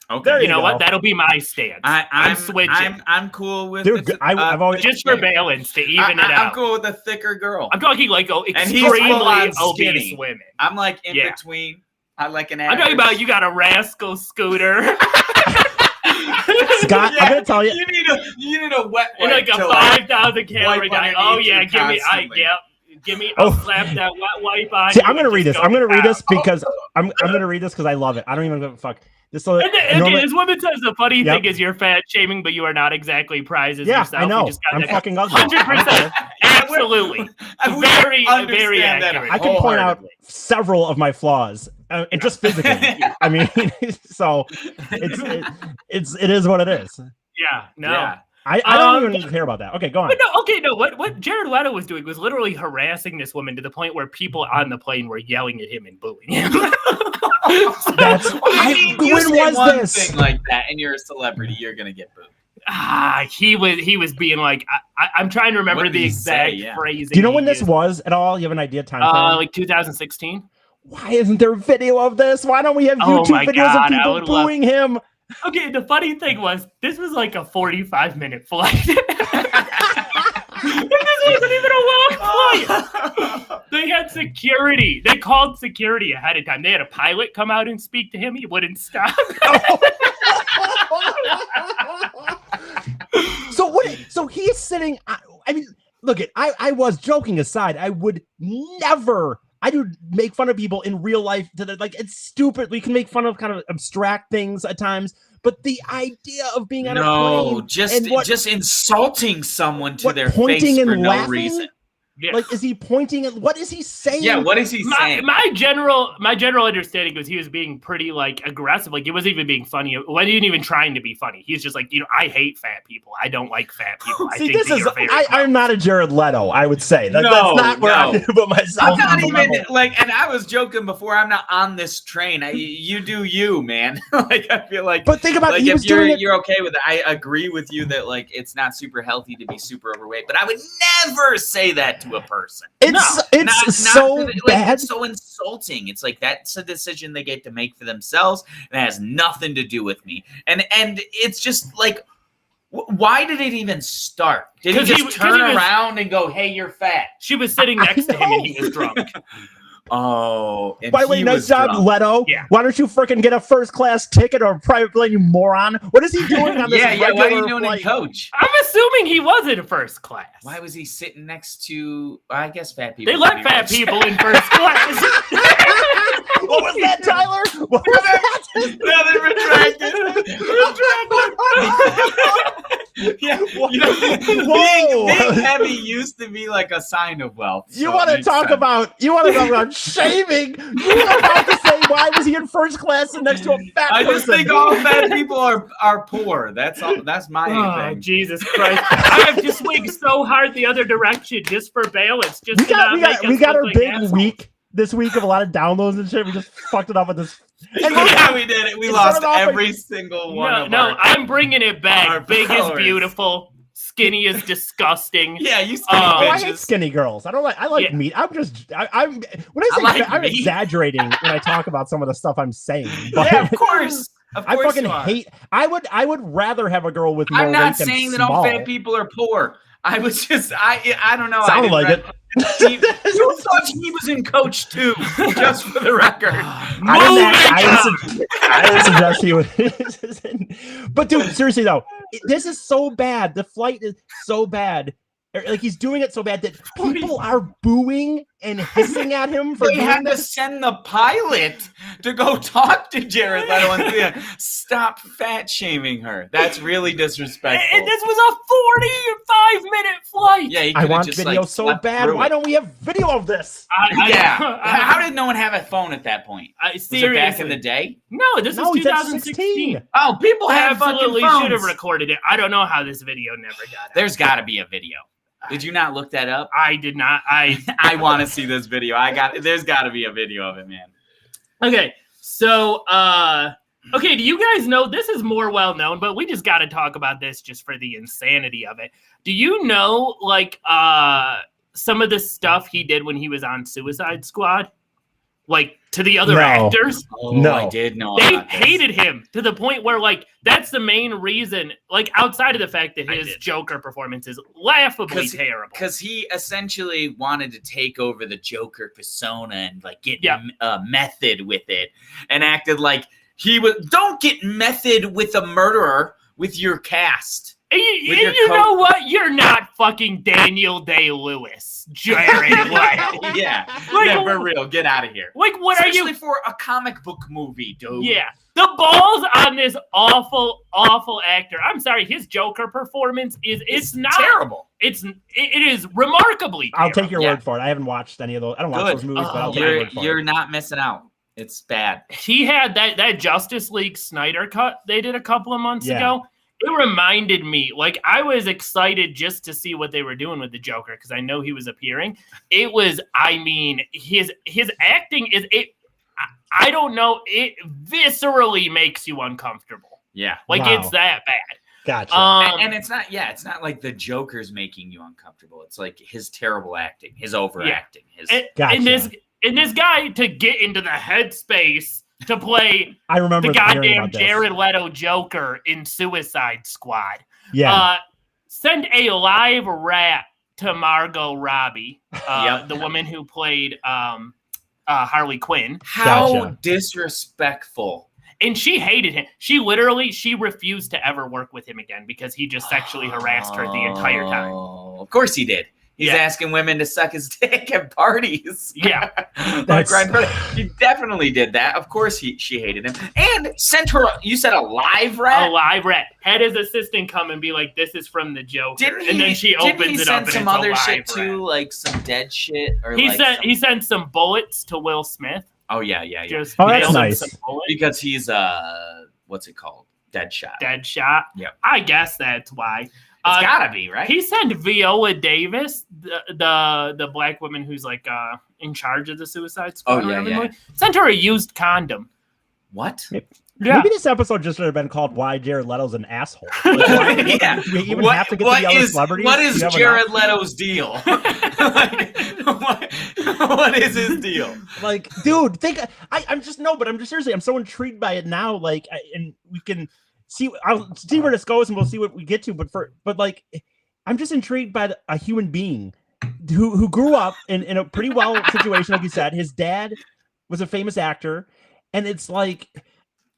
Okay, you know what? That'll be my stance. I'm switching. I'm cool with. Dude, I've always just for balance to even it out. I'm cool with a thicker girl. I'm talking like extremely obese women. I'm like in between. I like an. I'm talking about you got a rascal scooter. Scott, I'm gonna tell you. You need a wet wipe. And like a 5,000 calorie diet. Oh yeah, give me. I'll slap that wet wipe on. See, I'm gonna read this. I'm gonna read this because I'm gonna read this because I love it. I don't even give a fuck. This woman says the funny thing is you're fat shaming, but you are not exactly prizes yourself. I know. I'm fucking ugly. 100%. Absolutely. Very accurate. I can point out several of my flaws, and just physically. I mean, so it is what it is. Yeah. No. Yeah. I don't even care about that. Okay, go on. What Jared Leto was doing was literally harassing this woman to the point where people on the plane were yelling at him and booing him. When was this? Thing like that, and you're a celebrity, you're gonna get booed. He was being like, I'm trying to remember the exact phrasing. Do you know when this was at all? You have an idea? Time like 2016. Why isn't there a video of this? Why don't we have YouTube videos of people booing him? Okay, the funny thing was, this was like a 45-minute flight. This wasn't even a long flight. They had security. They called security ahead of time. They had a pilot come out and speak to him. He wouldn't stop. So he's sitting. I mean, look, I was joking aside. I would never. I do make fun of people in real life. Like, it's stupid. We can make fun of kind of abstract things at times, but the idea of being on a plane, just insulting someone to their face for no reason. Yeah. Like, is he pointing at what is he saying? Yeah, what is he saying? My general understanding was he was being pretty like aggressive. Like, he wasn't even being funny. He wasn't even trying to be funny. He's just like, I hate fat people. I don't like fat people. See, I'm not a Jared Leto, I would say. That's not where I'm put myself. I'm not even like, and I was joking before. I'm not on this train. You do you, man. Like, I feel like. But think about like, he was doing it. You're okay with it. I agree with you that like it's not super healthy to be super overweight. But I would never say that to a person. It's so bad. It's so insulting. It's like that's a decision they get to make for themselves. And it has nothing to do with me. And it's just like, why did it even start? Did he just turn around and go, "Hey, you're fat"? She was sitting next to him and he was drunk. Oh, by the way, nice job, Leto. Yeah. Why don't you freaking get a first-class ticket or a private plane, you moron? What is he doing on this? Yeah. What are you doing in coach? I'm assuming he was in first class. Why was he sitting next to? I guess fat people. They let fat people in first class. What was that, Tyler? What was that? Yeah, they retracted. Yeah, Whoa. being heavy used to be like a sign of wealth. You want to talk about shaming? You were about to say why was he in first class and next to a fat person? I just think all fat people are poor. That's all. That's my thing. Jesus Christ! I have to swing so hard the other direction just for balance. Just we got our big week this week of a lot of downloads and shit. We just fucked it up with this. Yeah, we did it. We lost every single one. I'm bringing it back. Big is beautiful. Skinny is disgusting. Yeah, you skinny bitches. I hate skinny girls. I like meat. I'm exaggerating when I talk about some of the stuff I'm saying. But yeah, of course. I fucking hate. I would rather have a girl with more. I'm not saying that all fat people are poor. I was just I don't know. Sounded like it. You thought he was in Coach 2, just for the record. I didn't suggest he was. But dude, seriously though, this is so bad. The flight is so bad. Like he's doing it so bad that people are booing and hissing at him for. They had to send the pilot to go talk to Jared Leto and stop fat shaming her. That's really disrespectful. And this was a 45-minute flight. Yeah, I want video so bad. Why don't we have video of this? How did no one have a phone at that point? Was it back in the day? No, this is 2016. Oh, people absolutely should have recorded it. I don't know how this video never got out. There's got to be a video. Did you not look that up? I did not. I want to see this video. There's got to be a video of it, man. Okay, so do you guys know this is more well known, but we just got to talk about this just for the insanity of it. Do you know like some of the stuff he did when he was on Suicide Squad? Like to the other actors? No, I did know. They hated him to the point where, like, that's the main reason. Like, outside of the fact that his Joker performance is laughably terrible, because he essentially wanted to take over the Joker persona and like get method with it, and acted like he was. Don't get method with a murderer with your cast. And you know what? You're not fucking Daniel Day-Lewis, Jared Leto. Yeah, for real. Get out of here. Like, what Especially are you for a comic book movie, dude? Yeah, the balls on this awful, awful actor. I'm sorry, his Joker performance it's not terrible. It is remarkably terrible. I'll take your word for it. I haven't watched any of those. I don't watch those movies, but I'll take your word for it. You're not missing out. It's bad. He had that Justice League Snyder cut they did a couple of months ago. It reminded me, like, I was excited just to see what they were doing with the Joker because I know he was appearing. It was, I mean, his acting is it. I don't know. It viscerally makes you uncomfortable. Yeah, like it's that bad. Gotcha. And it's not. Yeah, it's not like the Joker's making you uncomfortable. It's like his terrible acting, his overacting, and this guy to get into the headspace to play I remember the goddamn Jared Leto Joker in Suicide Squad. Yeah. Send a live rap to Margot Robbie, the woman who played Harley Quinn. How disrespectful. And she hated him. She refused to ever work with him again because he just sexually harassed her the entire time. Of course he did. He's asking women to suck his dick at parties. Yeah. He definitely did that. Of course she hated him. And sent her, you said a live rap? A live rap. Had his assistant come and be like, this is from the Joker. And then she opens it up and some other shit too, like some dead shit? Or he sent some bullets to Will Smith. Oh, yeah. That's nice. Because he's, what's it called? Deadshot. Yeah. I guess that's why. It's gotta be, right? He sent Viola Davis, the black woman who's like in charge of the Suicide Squad. Oh, yeah. Sent her a used condom. What? Maybe this episode just should have been called "Why Jared Leto's an Asshole." Like, we even have to get the other celebrities. What is Jared Leto's deal? What is his deal? Like, dude, I'm just seriously, I'm so intrigued by it now. Like, and we can. I'll see where this goes, and we'll see what we get to. But like, I'm just intrigued by a human being who grew up in a pretty well situation, like you said. His dad was a famous actor, and it's like,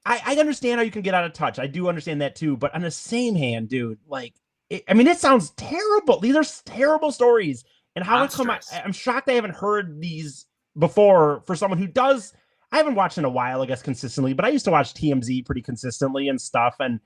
I understand how you can get out of touch. I do understand that too. But on the same hand, dude, like, it sounds terrible. These are terrible stories, and how it come? I'm shocked I haven't heard these before for someone who does. I haven't watched in a while, I guess, consistently, but I used to watch TMZ pretty consistently and stuff. And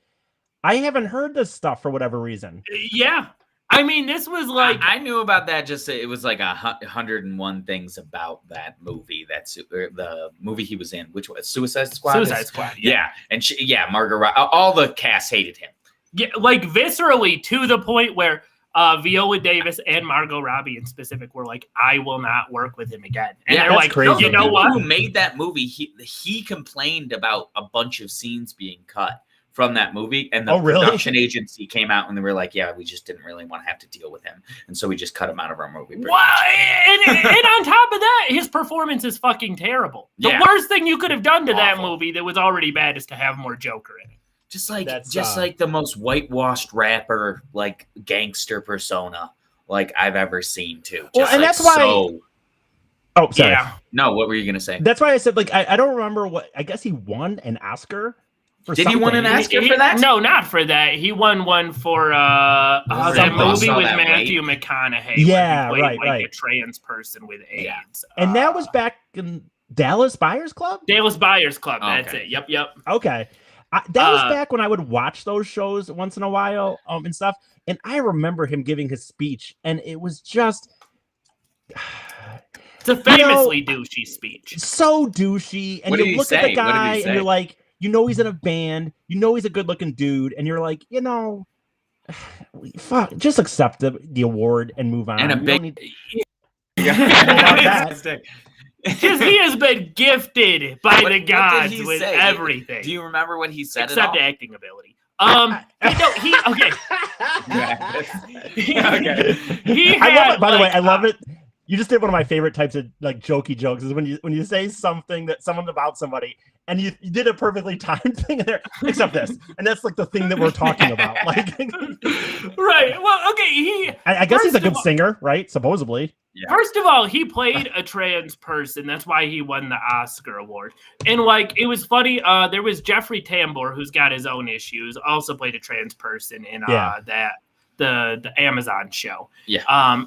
I haven't heard this stuff for whatever reason. Yeah. I mean, this was like I knew about that. Just it was like 101 things about that movie. That's the movie he was in. Which was Suicide Squad. Suicide Squad. Yeah, and Margot Robbie. All the cast hated him. Yeah, like viscerally to the point where Viola Davis and Margot Robbie in specific were like, I will not work with him again. And they're like, crazy. You know what? Who made that movie? He complained about a bunch of scenes being cut from that movie, and the production agency came out and they were like, yeah, we just didn't really want to have to deal with him, and so we just cut him out of our movie. Wow. And on top of that, his performance is fucking terrible. The worst thing you could have done to that movie that was already bad is to have more Joker in it. Just like the most whitewashed rapper, like gangster persona like I've ever seen too. Just and that's why. Oh, sorry. Yeah. No, what were you gonna say? That's why I said like I don't remember what. I guess he won an Oscar. Did he win an Oscar for that? No, not for that. He won one for that movie with Matthew McConaughey. Yeah, where he played, right. A trans person with AIDS. Yeah. And that was back in Dallas Buyers Club? Dallas Buyers Club. That's it. Yep. Okay. That was back when I would watch those shows once in a while and stuff. And I remember him giving his speech, and it was just... It's a famously douchey speech. So douchey. And you look at the guy, and you're like, you know he's in a band, you know he's a good-looking dude, and you're like, you know, fuck, just accept the award and move on. And a big... Because he has been gifted by the gods with everything. Do you remember what he said? Except acting ability. Okay. I love it. By the way, I love it. You just did one of my favorite types of like jokey jokes is when you say something about somebody and you did a perfectly timed thing in there, except this, and that's like the thing that we're talking about. Like, right? Well, okay. I guess he's a good singer, right? Supposedly. Yeah. First of all, he played a trans person. That's why he won the Oscar award. And like, it was funny. There was Jeffrey Tambor, who's got his own issues, also played a trans person in the Amazon show. Yeah.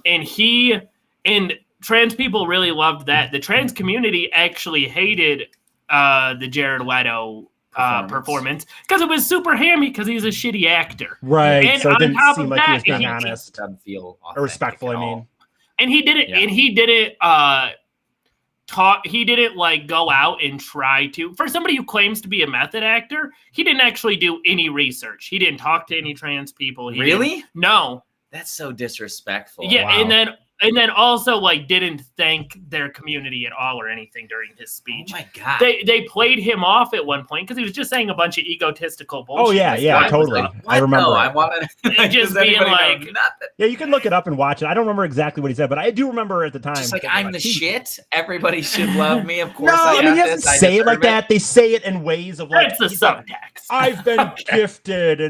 And trans people really loved that. The trans community actually hated the Jared Leto performance because it was super hammy because he's a shitty actor. Right. And so it didn't seem like he was being honest. Doesn't feel or respectful, I mean. And he didn't he didn't like go out and try to, for somebody who claims to be a method actor, he didn't actually do any research. He didn't talk to any trans people. Really? No. That's so disrespectful. Yeah. Wow. And then also like didn't thank their community at all or anything during his speech. Oh my God. They played him off at one point because he was just saying a bunch of egotistical bullshit. Oh yeah, totally. Like, I remember. I wanted just being like nothing. Yeah, you can look it up and watch it. I don't remember exactly what he said, but I do remember at the time. Just like I'm the shit. Everybody should love me. Of course. No, I mean he doesn't say it like that. They say it in ways of like it's the subtext. I've been gifted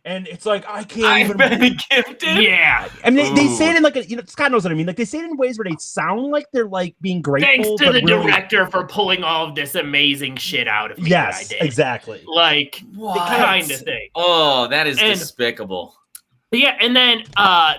and it's like I can't I've even been gifted. Yeah. And they say it in like Scott knows what I mean. Like they say it in ways where they sound like they're like being grateful. Thanks to the really... director for pulling all of this amazing shit out of me. Yes, that I did. exactly. Like What? kind of thing. Oh, that is despicable. Yeah, and then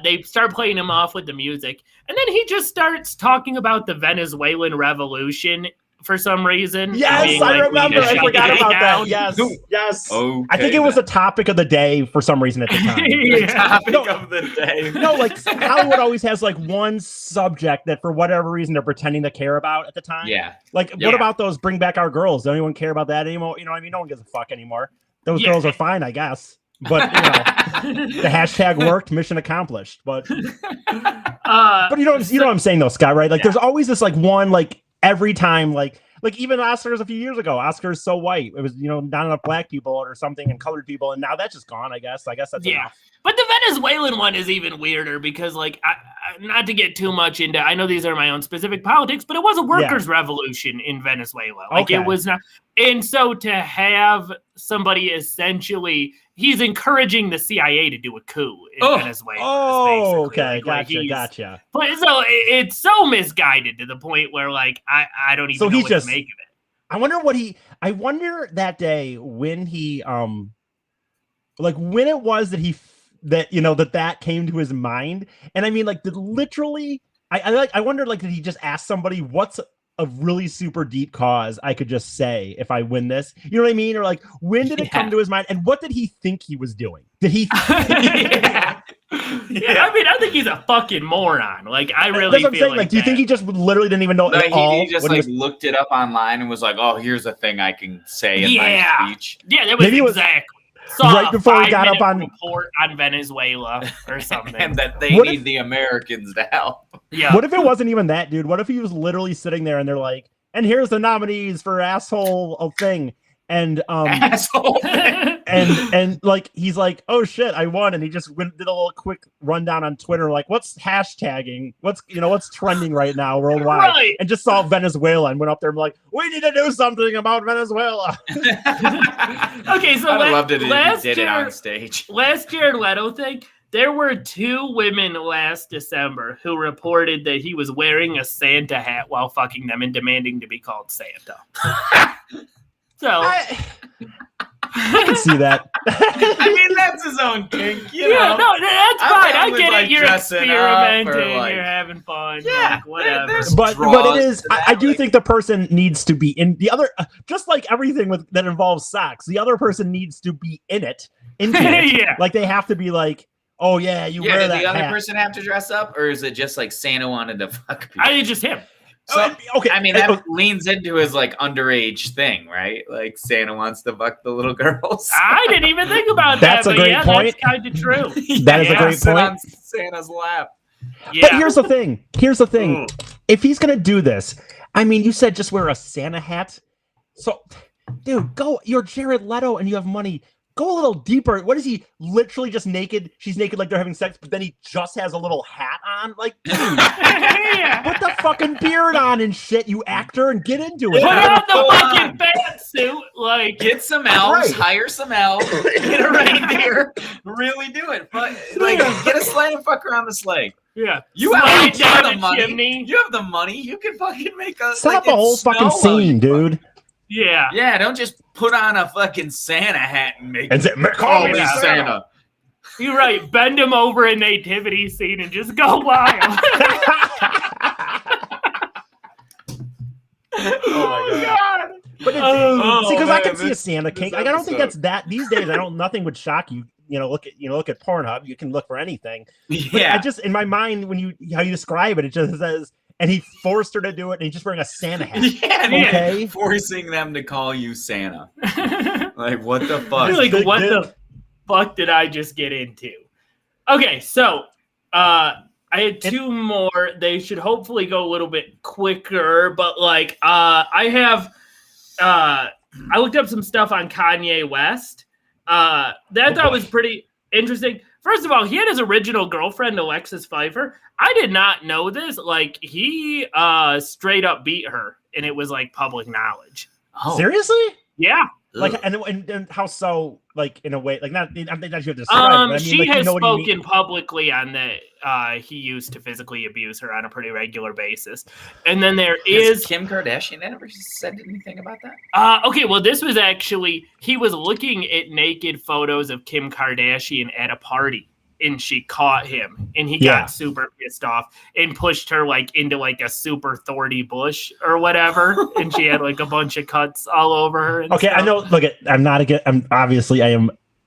they start playing him off with the music, and then he just starts talking about the Venezuelan revolution for some reason. Yes, I remember. I forgot about that. Yes, yes. Okay, I think it was the topic of the day for some reason at the time. The topic of the day. No, like Hollywood always has like one subject that for whatever reason they're pretending to care about at the time. Yeah. Like, what about those Bring Back Our Girls? Does anyone care about that anymore? You know what I mean? No one gives a fuck anymore. Those girls are fine, I guess. But, the hashtag worked, mission accomplished. But you know what I'm saying though, Scott, right? Like there's always this like one, like every time, like even Oscars a few years ago, Oscars so white. It was, not enough black people or something and colored people. And now that's just gone, I guess. I guess that's enough. But the Venezuelan one is even weirder because like, I not to get too much into, I know these are my own specific politics, but it was a workers' revolution in Venezuela. Like it was not. And so to have somebody essentially, he's encouraging the CIA to do a coup in Venezuela. Oh, okay. Gotcha. But so it's so misguided to the point where like, I don't even know what to make of it. I wonder that day when he, like when it was that that came to his mind. And I mean, like literally, I wonder, like, did he just ask somebody what's a really super deep cause I could just say if I win this. You know what I mean? Or like, when did it come to his mind? And what did he think he was doing? Did he? Yeah, I mean, I think he's a fucking moron. Like, I really That's what I'm saying. Like, do you think he just literally didn't even know at all? He just like looked it up online and was like, "Oh, here's a thing I can say in my speech." Yeah, that was exactly. Right before he got up on report on Venezuela or something, and that they need the Americans to help. Yeah. What if it wasn't even that, dude? What if he was literally sitting there and they're like, "And here's the nominees for asshole thing," and asshole thing. and like he's like, "Oh shit, I won," and he just did a little quick rundown on Twitter, like, "What's hashtagging? What's trending right now worldwide?" Right. And just saw Venezuela and went up there and like, "We need to do something about Venezuela." Okay, so I loved it if he did it on stage. Last Jared Leto thing, there were 2 women last December who reported that he was wearing a Santa hat while fucking them and demanding to be called Santa. So I can see that. I mean, that's his own kink, you know. Yeah, no, that's fine. I get like, it. You're experimenting. Like, you're having fun. Yeah, like, whatever. But it is. I do think the person needs to be in the other. Just like everything that involves sex, the other person needs to be into it. Yeah. Like they have to be like, "Oh yeah, you wear that." Did the other hat. person have to dress up, or is it just like Santa wanted to fuck people? I think just him. So, okay, I mean, that leans into his like underage thing, right? Like Santa wants to fuck the little girls. I didn't even think about That's that. a great point. That's kind of true. That is a great sit point. on Santa's lap. Yeah. But here's the thing. If he's gonna do this, I mean, you said just wear a Santa hat. So, dude, go. You're Jared Leto, and you have money. Go a little deeper. What is he? Literally just naked. She's naked like they're having sex, but then he just has a little hat on. Like, dude, put the fucking beard on and shit, you actor, and get into it. Put on the fucking bat suit. Like, get some elves, Right. hire some elves, get a reindeer, really do it. But like, get a sleigh and fuck around the sleigh. yeah, You slide have down the money. chimney. You have the money. You can fucking make a Set up like, a whole snow fucking while scene, you dude. Yeah. Yeah, don't just put on a fucking Santa hat and make And say, call me Santa. Santa. You're right. Bend him over a nativity scene and just go wild. Oh my god. But it's, see, because I man, can see a Santa cake. Like, I don't think episode. that's that these days. Nothing would shock you. Look at Pornhub. You can look for anything. But Yeah. I just, in my mind, how you describe it, it just says, and he forced her to do it, and he's just wearing a Santa hat. Yeah, Okay. forcing them to call you Santa. Like, what the fuck? Like, Big what dick. the fuck did I just get into? Okay, so I had 2 more. They should hopefully go a little bit quicker, but like I looked up some stuff on Kanye West. That I thought was pretty interesting. First of all, he had his original girlfriend, Alexis Pfeiffer. I did not know this. Like, he straight up beat her, and it was like public knowledge. Oh, Seriously? Yeah. Like, and how so? Like, in a way, like, not. I think that you have to describe. But I mean, She like, has you know what you mean. spoken publicly on that he used to physically abuse her on a pretty regular basis. And then there is Kim Kardashian never said anything about that? okay, well, this was actually, he was looking at naked photos of Kim Kardashian at a party, and she caught him, and he got super pissed off and pushed her like into like a super thorny bush or whatever, and she had like a bunch of cuts all over her. And Okay, stuff. I know. Look, I'm not against. I am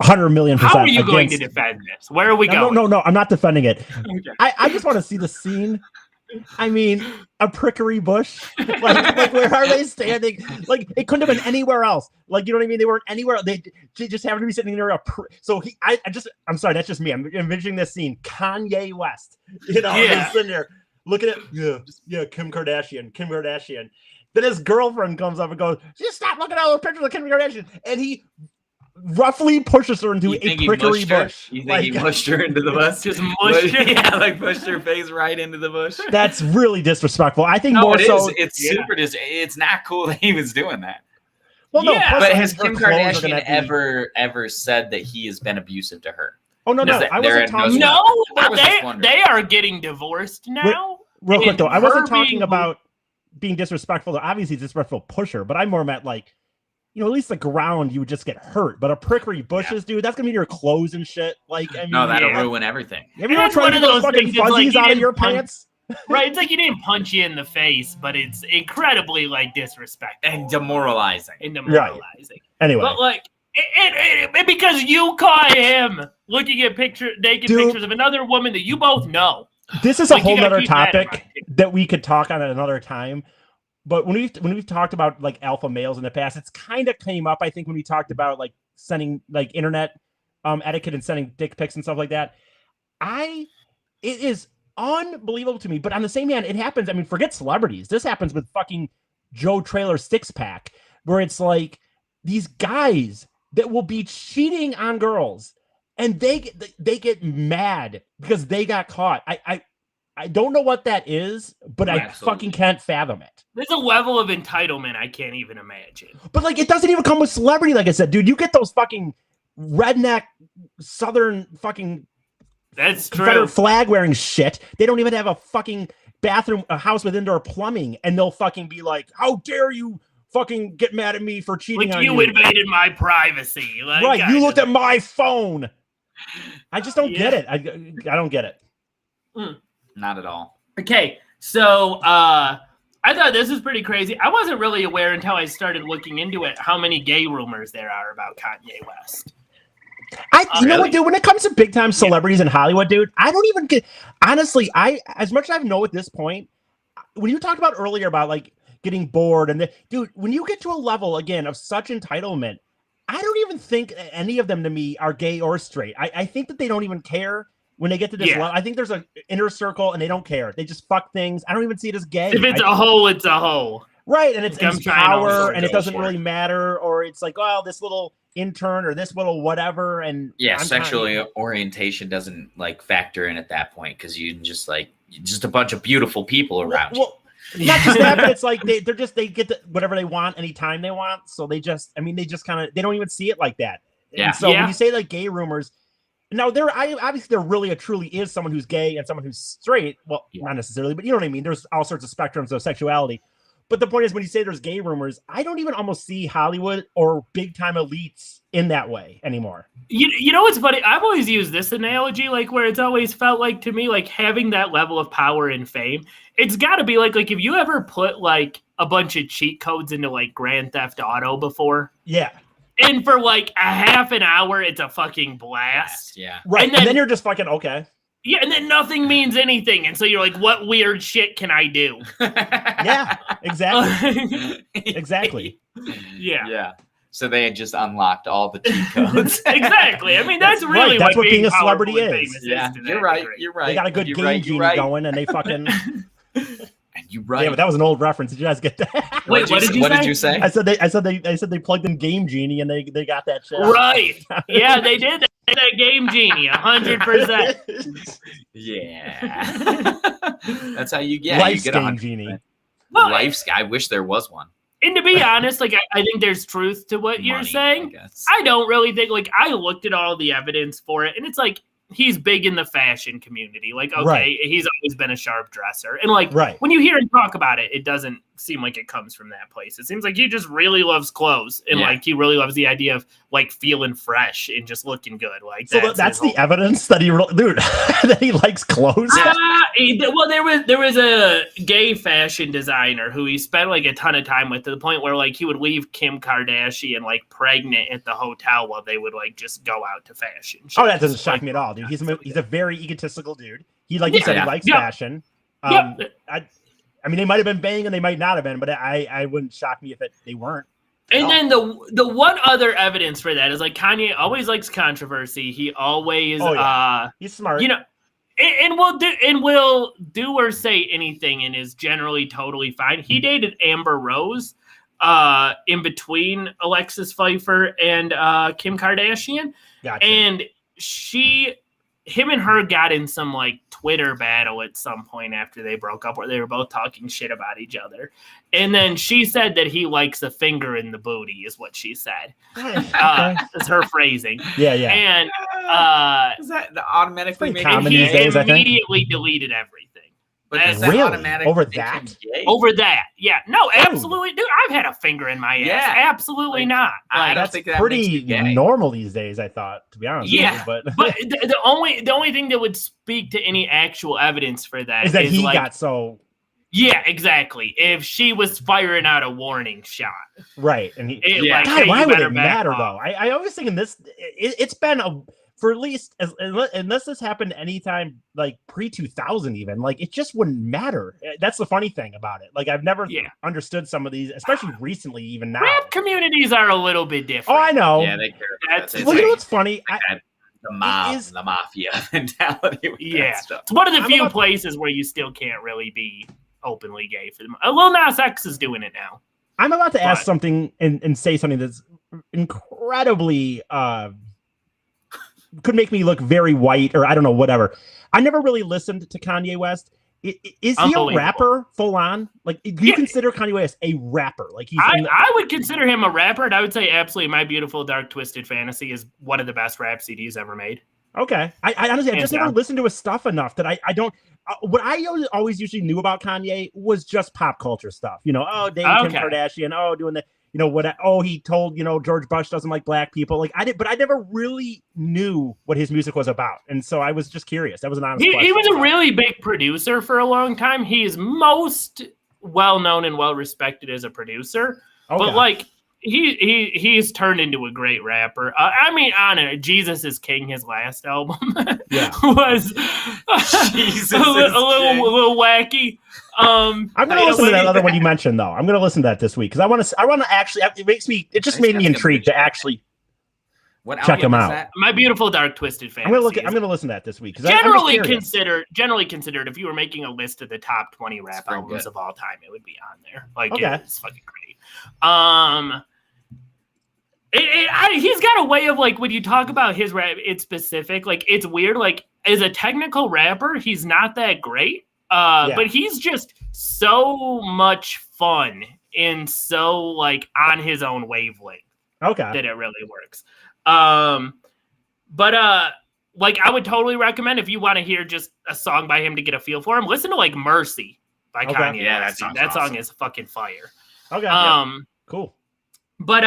100,000,000%. How are you going to against- defend this? Where are we going? No, I'm not defending it. Okay. I just want to see the scene. I mean, a prickly bush. Like where are they standing? Like, it couldn't have been anywhere else. Like, you know what I mean? They weren't anywhere. They just happened to be sitting near I'm sorry, that's just me. I'm envisioning this scene. Kanye West, he's sitting there looking at Kim Kardashian. Then his girlfriend comes up and goes, "Just stop looking at all those pictures of Kim Kardashian," and he roughly pushes her into a prickly bush. You think he mushed her into the bus? Just mushed her? Yeah, like pushed her face right into the bush. That's really disrespectful. I think No, more it so. is. It's super. It's not cool that he was doing that. Well, no, Yeah, plus, But I mean, has her Kim clothes are Kardashian gonna be- ever said that he has been abusive to her? Oh no, Is that- I there wasn't are no- talking. No, I but was just wondering. they are getting divorced now. Real quick though, I And wasn't her talking being- about being disrespectful. To, obviously, disrespectful pusher, but I more meant like, at least the ground you would just get hurt. But a prickly bushes, dude, that's gonna be your clothes and shit. Like, I mean, No, that'll Yeah. ruin everything. have you And ever it's one tried to of get those fucking things that's like, fuzzies you out of didn't your punch- pants? Right, it's like he didn't punch you in the face, but it's incredibly like disrespectful and demoralizing. Right. Anyway, but like, it because you caught him looking at naked pictures of another woman that you both know. This is a whole other topic that we could talk on at another time. But when we've talked about like alpha males in the past, it's kind of came up. I think when we talked about like sending like internet etiquette and sending dick pics and stuff like that. It is unbelievable to me. But on the same hand, it happens. I mean, forget celebrities. This happens with fucking Joe Trailer Six Pack, where it's like these guys that will be cheating on girls, and they get mad because they got caught. I don't know what that is, but I fucking can't fathom it. There's a level of entitlement I can't even imagine. But like, it doesn't even come with celebrity. Like I said, dude, you get those fucking redneck Southern fucking that's Confederate true flag wearing shit. They don't even have a fucking bathroom, a house with indoor plumbing, and they'll fucking be like, "How dare you fucking get mad at me for cheating on you? You invaded my privacy." Like, right? You looked at my phone. I just don't get it. I don't get it. Not at all. Okay, so I thought this was pretty crazy. I wasn't really aware until I started looking into it how many gay rumors there are about Kanye West. You know what, dude? When it comes to big time celebrities in Hollywood, dude, I don't even get. Honestly, as much as I know at this point, when you talked about earlier about like getting bored and dude, when you get to a level again of such entitlement, I don't even think any of them to me are gay or straight. I think that they don't even care when they get to this level. I think there's an inner circle and they don't care. They just fuck things. I don't even see it as gay. If it's a hole, it's a hole. Right, and it's power, and it doesn't really matter, or it's like, oh, this little intern or this little whatever, and sexual orientation doesn't like factor in at that point because you just a bunch of beautiful people around you. Not just that, but it's like they get whatever they want anytime they want, so they just kind of, they don't even see it like that. Yeah. And so when you say like gay rumors, now obviously there really truly is someone who's gay and someone who's straight. Well, not necessarily, but you know what I mean. There's all sorts of spectrums of sexuality. But the point is, when you say there's gay rumors, I don't even almost see Hollywood or big time elites in that way anymore. You know what's funny? I've always used this analogy, like where it's always felt like to me, like having that level of power and fame, it's got to be like if you ever put like a bunch of cheat codes into like Grand Theft Auto before. Yeah. And for like a half an hour, it's a fucking blast. Yeah. Right. And then you're just fucking, okay. Yeah, and then nothing means anything. And so you're like, what weird shit can I do? Yeah, exactly. Exactly. Yeah. Yeah. So they had just unlocked all the cheat codes. Exactly. I mean, that's really that's what being a celebrity is. Yeah, you're right. You're right. They got a good game genie going, and they fucking. And you're right. Yeah, but that was an old reference. Did you guys get that? Wait, what did you say? I said they plugged in Game Genie and they got that shit. Right. Yeah, they did that Game Genie 100%. Yeah. That's how you get. Life's you get Game Genie. Well, Life's. I wish there was one. And to be honest, like I think there's truth to what you're saying. I don't really think, like, I looked at all the evidence for it, and it's like he's big in the fashion community. Like, okay, he's always been a sharp dresser. And like when you hear him talk about it, it doesn't seem like it comes from that place. It seems like he just really loves clothes and like he really loves the idea of like feeling fresh and just looking good. Like so that's the evidence that that he likes clothes. Well, there was a gay fashion designer who he spent like a ton of time with, to the point where like he would leave Kim Kardashian like pregnant at the hotel while they would like just go out to fashion shows. Oh, that doesn't shock me at all, dude. He's a very egotistical dude. He, like you said, he likes fashion. I mean, they might have been banging, they might not have been, but I wouldn't shock me if they weren't. And then the one other evidence for that is like Kanye always likes controversy. He always he's smart. You know, and will do or say anything and is generally totally fine. He dated Amber Rose in between Alexis Pfeiffer and Kim Kardashian. Gotcha. And him and her got in some like Twitter battle at some point after they broke up, where they were both talking shit about each other. And then she said that he likes a finger in the booty, is what she said. Is her phrasing. Yeah. And is that automatically and he immediately deleted everything. But that's really? automatic Over that? Over that. Yeah. No, absolutely. Dude, I've had a finger in my ass. Yeah. Absolutely not. I don't That's think that pretty makes you gay. normal these days, I thought, to be honest. Yeah. With you, But the only thing that would speak to any actual evidence for that is that he like, got so yeah, exactly. If she was firing out a warning shot. right. And like, God, hey, why you would better it back matter off. though? I always think in this it's been for at least unless this happened anytime like pre-2000 even, like it just wouldn't matter. That's the funny thing about it. Like I've never understood some of these, especially recently, even now. Rap communities are a little bit different. Oh, I know. Yeah, they care about that. Well, you know what's funny? The mafia mentality. With that stuff. It's one of the few places where you still can't really be openly gay for them. Lil Nas X is doing it now. I'm about to ask something and say something that's incredibly could make me look very white or I don't know, whatever. I never really listened to Kanye West. Is he a rapper full on? Like, do you consider Kanye West a rapper? Like, I would consider him a rapper, and I would say absolutely My Beautiful Dark Twisted Fantasy is one of the best rap CDs ever made. Okay. I honestly, I just never listened to his stuff enough that I don't. What I always usually knew about Kanye was just pop culture stuff. You know, dating Kim Kardashian, doing the, he told, George Bush doesn't like black people. Like but I never really knew what his music was about. And so I was just curious. That was an honest question. He was a really big producer for a long time. He is most well-known and well-respected as a producer. But like, he's turned into a great rapper. I mean, on it, Jesus is King, his last album was a little wacky. I'm gonna listen to that other one you mentioned, though. I'm gonna listen to that this week because I want to actually. It just made me intrigued to actually check him out. My Beautiful Dark Twisted Fantasy. I'm gonna listen to that this week. Generally considered, if you were making a list of the top 20 rap albums of all time, it would be on there. Like, it's fucking great. He's got a way of, like, when you talk about his rap, it's specific. Like, it's weird. Like, as a technical rapper, he's not that great. But he's just so much fun and so, like, on his own wavelength. Okay. That it really works. Like, I would totally recommend if you want to hear just a song by him to get a feel for him, listen to, like, Mercy by Kanye. Yeah, that song is fucking fire. Okay. Cool. But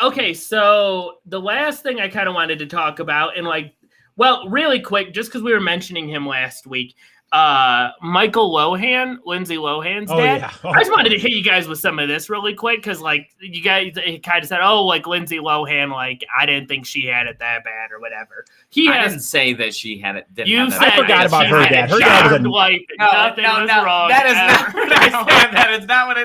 okay, so the last thing I kind of wanted to talk about, and like, well, really quick, just because we were mentioning him last week, Michael Lohan, Lindsay Lohan's dad. Yeah. I just wanted to hit you guys with some of this really quick because, like, you guys kind of said, like, Lindsay Lohan, like, I didn't think she had it that bad or whatever. I didn't say that she had it. I forgot about her dad. Her dad was life. Nothing was wrong. That is not what I said. That is not what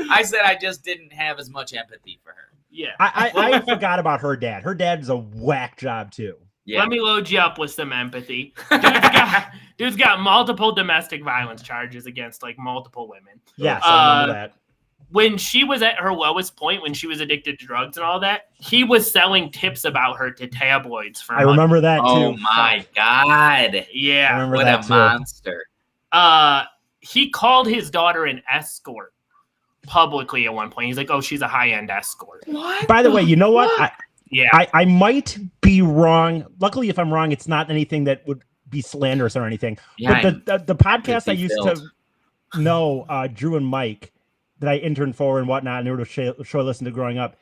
I said. I just didn't have as much empathy for her. Yeah. I forgot about her dad. Her dad's a whack job too. Yeah. Let me load you up with some empathy. Dude's got multiple domestic violence charges against, like, multiple women. Yes, I remember that. When she was at her lowest point, when she was addicted to drugs and all that, he was selling tips about her to tabloids for money. I remember that too. Oh my God. Yeah. What a monster. He called his daughter an escort publicly at one point. He's like, she's a high-end escort. What? By the way, you know what? I might be wrong. Luckily, if I'm wrong, it's not anything that would be slanderous or anything. Yeah, but the podcast I used to know, Drew and Mike, that I interned for and whatnot, and they were show I listened to growing up.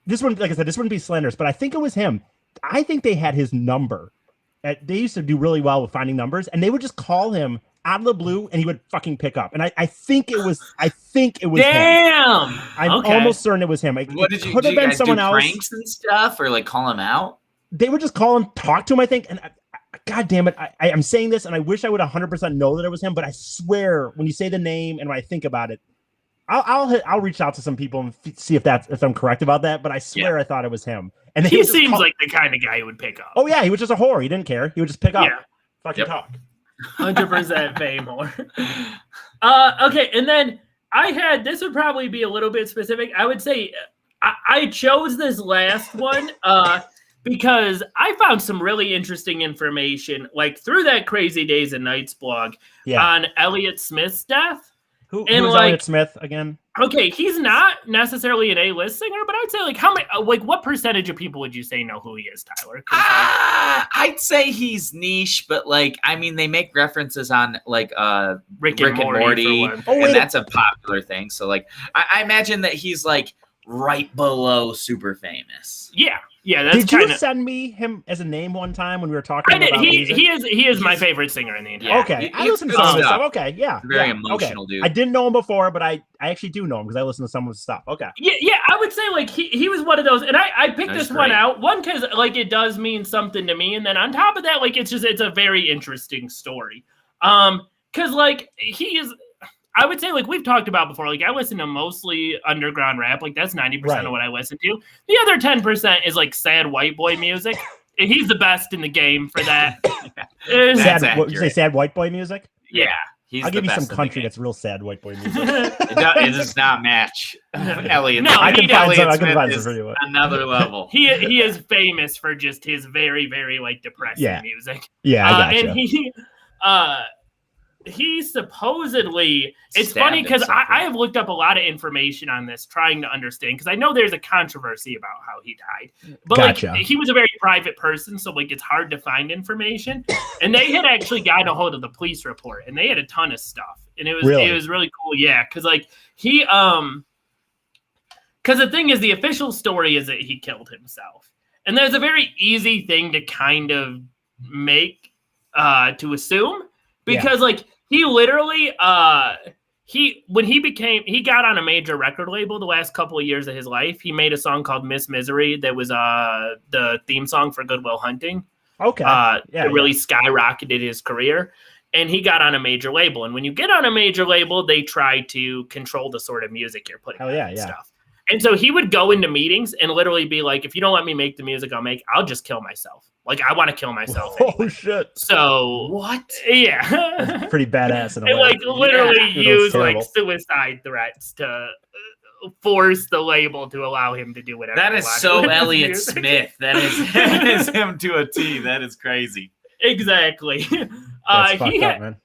This one, like I said, this wouldn't be slanderous, but I think it was him. I think they had his number. They used to do really well with finding numbers, and they would just call him out of the blue, and he would fucking pick up. And I think it was. Damn. Him. I'm almost certain it was him. What did you? Could have been someone else. Pranks and stuff, or like call him out. They would just call him, talk to him. I think, and God damn it, I'm saying this, and I wish I would 100% know that it was him. But I swear, when you say the name, and when I think about it, I'll reach out to some people and see if I'm correct about that. But I swear I thought it was him. And he seems like the kind of guy who would pick up. Oh yeah, he was just a whore. He didn't care. He would just pick up. Yeah. Fucking talk. 100% pay more. Okay, and then this would probably be a little bit specific. I would say I chose this last one because I found some really interesting information, like through that Crazy Days and Nights blog on Elliott Smith's death. Who's Elliott Smith again? Okay, he's not necessarily an A-list singer, but I'd say like how many, like what percentage of people would you say know who he is, Tyler? I'd say he's niche, but like I mean, they make references on like Rick and Morty and that's a popular thing. So like I imagine that he's like right below super famous. Yeah, that's Did you send me him as a name one time when we were talking about music? He is my favorite singer in the entire. Okay, I listen to some of his stuff. Okay, yeah, very emotional dude. I didn't know him before, but I actually do know him because I listen to some of his stuff. Okay, yeah, I would say like he was one of those, and I picked this one out because like it does mean something to me, and then on top of that, like it's a very interesting story, because like he is. I would say, like we've talked about before, like I listen to mostly underground rap. Like that's 90% of what I listen to. The other 10% is like sad white boy music. And he's the best in the game for that. What you say, sad white boy music? Yeah. I'll give you some country that's real sad white boy music. It does not match Elliot. No, I can find some pretty well. Another level. He is famous for just his very, very like depressing music. Yeah, I gotcha. And he supposedly, it's funny because I have looked up a lot of information on this trying to understand, because I know there's a controversy about how he died, but like he was a very private person, so like it's hard to find information. And they had actually gotten a hold of the police report, and they had a ton of stuff, and it was really cool. Yeah, because like he because the thing is, the official story is that he killed himself, and there's a very easy thing to kind of make to assume, because like he literally when he got on a major record label the last couple of years of his life, he made a song called Miss Misery that was the theme song for Good Will Hunting. Okay. It really skyrocketed his career, and he got on a major label. And when you get on a major label, they try to control the sort of music you're putting out and stuff. And so he would go into meetings and literally be like, if you don't let me make the music I'll just kill myself. Like, I want to kill myself. Oh, shit. So, what? Yeah. That's pretty badass. And like, literally use like suicide threats to force the label to allow him to do whatever. That is so Elliott Smith. That is him to a T. That is crazy. Exactly. That's fucked up, man.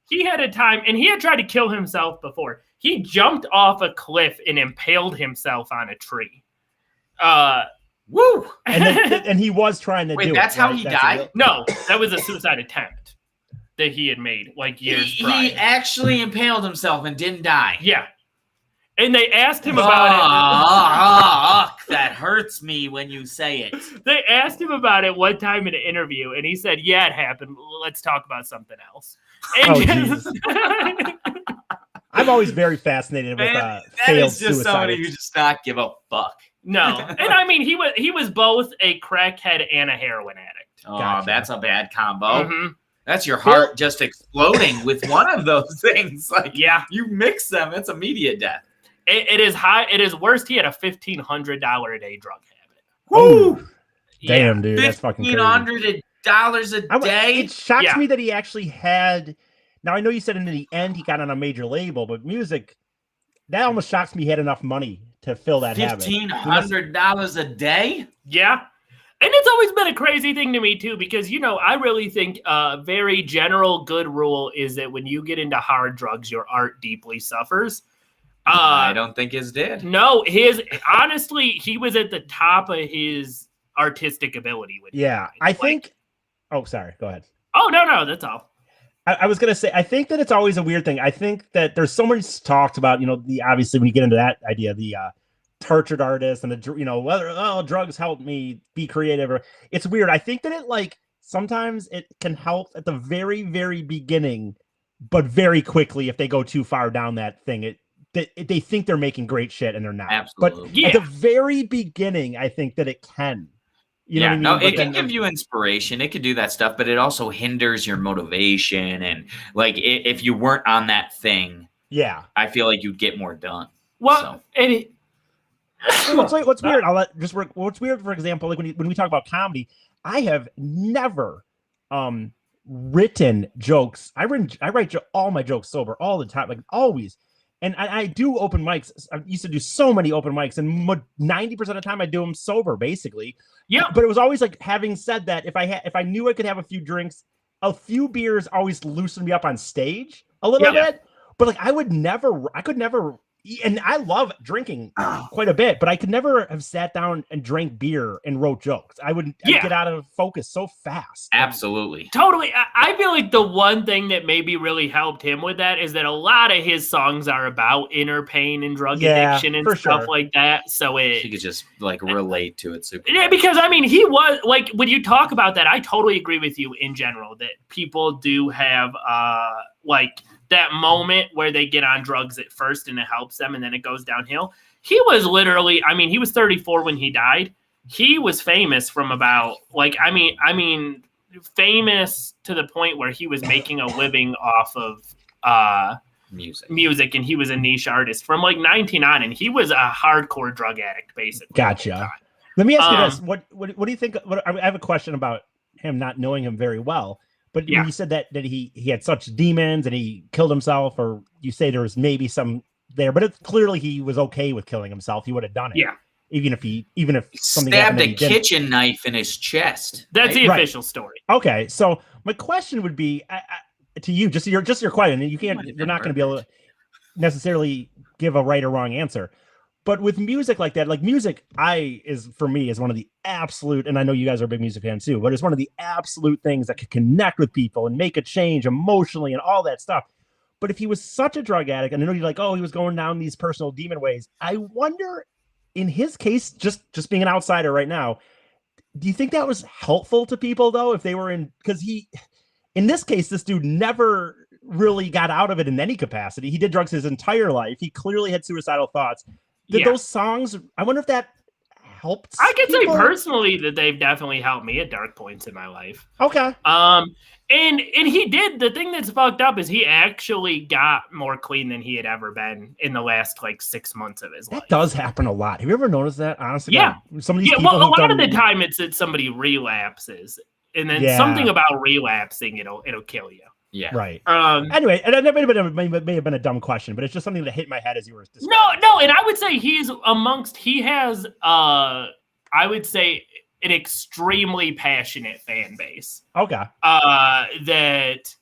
He had a time, and he had tried to kill himself before. He jumped off a cliff and impaled himself on a tree. Woo! And he was trying to do it. Wait, that's how he died? No, that was a suicide attempt that he had made like years prior. He actually impaled himself and didn't die. Yeah. And they asked him about it. That hurts me when you say it. They asked him about it one time in an interview, and he said, yeah, it happened. Let's talk about something else. And I'm always very fascinated with failed suicide. That is just somebody who does not give a fuck. No. And I mean, he was both a crackhead and a heroin addict. Oh, gotcha. That's a bad combo. Mm-hmm. That's your heart just exploding with one of those things. Like, you mix them, it's immediate death. It is high. It is worse. He had a $1,500 a day drug habit. Woo! Damn, dude, that's fucking crazy. $1,500 a day. It shocks me that he actually had. Now I know you said in the end he got on a major label, but music, that almost shocks me. He had enough money to fill that habit. $1,500 a day. Yeah. And it's always been a crazy thing to me, too, because, I really think a very general good rule is that when you get into hard drugs, your art deeply suffers. I don't think his did. No, honestly, he was at the top of his artistic ability. I think. Oh, sorry. Go ahead. Oh, no, that's all. I was going to say, I think that it's always a weird thing. I think that there's so much talked about, obviously when you get into that idea, the tortured artist and whether drugs help me be creative. It's weird. I think that it sometimes it can help at the very, very beginning, but very quickly if they go too far down that thing, they think they're making great shit and they're not. Absolutely. But at the very beginning, I think that it can. You know what I mean? No, it can give you inspiration. It could do that stuff, but it also hinders your motivation. And if you weren't on that thing, I feel like you'd get more done. Well, and what's weird? What's weird, for example, like when we talk about comedy, I have never written jokes. I write all my jokes sober all the time, like always. And I do open mics. I used to do so many open mics, and 90% of the time I do them sober, basically. Yeah. But it was always like, having said that, if I knew I could have a few drinks, a few beers always loosened me up on stage a little bit. But I could never And I love drinking quite a bit, but I could never have sat down and drank beer and wrote jokes. I'd get out of focus so fast. Absolutely. Totally. I feel like the one thing that maybe really helped him with that is that a lot of his songs are about inner pain and drug addiction and stuff like that. So he could just like relate to it super. Yeah, because I mean, he was like, when you talk about that, I totally agree with you in general that people do have like that moment where they get on drugs at first and it helps them and then it goes downhill. He was literally, I mean, he was 34 when he died. He was famous from about like, I mean, famous to the point where he was making a living off of music, and he was a niche artist from like 19 on, and he was a hardcore drug addict basically. Gotcha. Let me ask you this: what do you think? I have a question about him, not knowing him very well. But when you said that he had such demons and he killed himself, or you say there was maybe some there, but it's clearly he was okay with killing himself. He would have done it. Yeah. Even if something stabbed a kitchen knife in his chest. That's the official story. Okay, so my question would be to you, just your question. You're not going to be able to necessarily give a right or wrong answer. But with music like that, like music, for me is one of the absolute, and I know you guys are big music fans too, but it's one of the absolute things that can connect with people and make a change emotionally and all that stuff. But if he was such a drug addict, and I know you're like, oh, he was going down these personal demon ways, I wonder, in his case, just being an outsider right now, do you think that was helpful to people though? If they were because in this case, this dude never really got out of it in any capacity. He did drugs his entire life. He clearly had suicidal thoughts. Did those songs, I wonder if that helped. I can say personally that they've definitely helped me at dark points in my life. Okay. And he did. The thing that's fucked up is he actually got more clean than he had ever been in the last like 6 months of his life. That does happen a lot. Have you ever noticed that? Honestly, yeah. Some of these people well, a lot of the time it's that somebody relapses, and then something about relapsing it'll kill you. Yeah. Right. Anyway, and that may have been a dumb question, but it's just something that hit my head as you were describing. No, and I would say he has I would say an extremely passionate fan base. Okay. That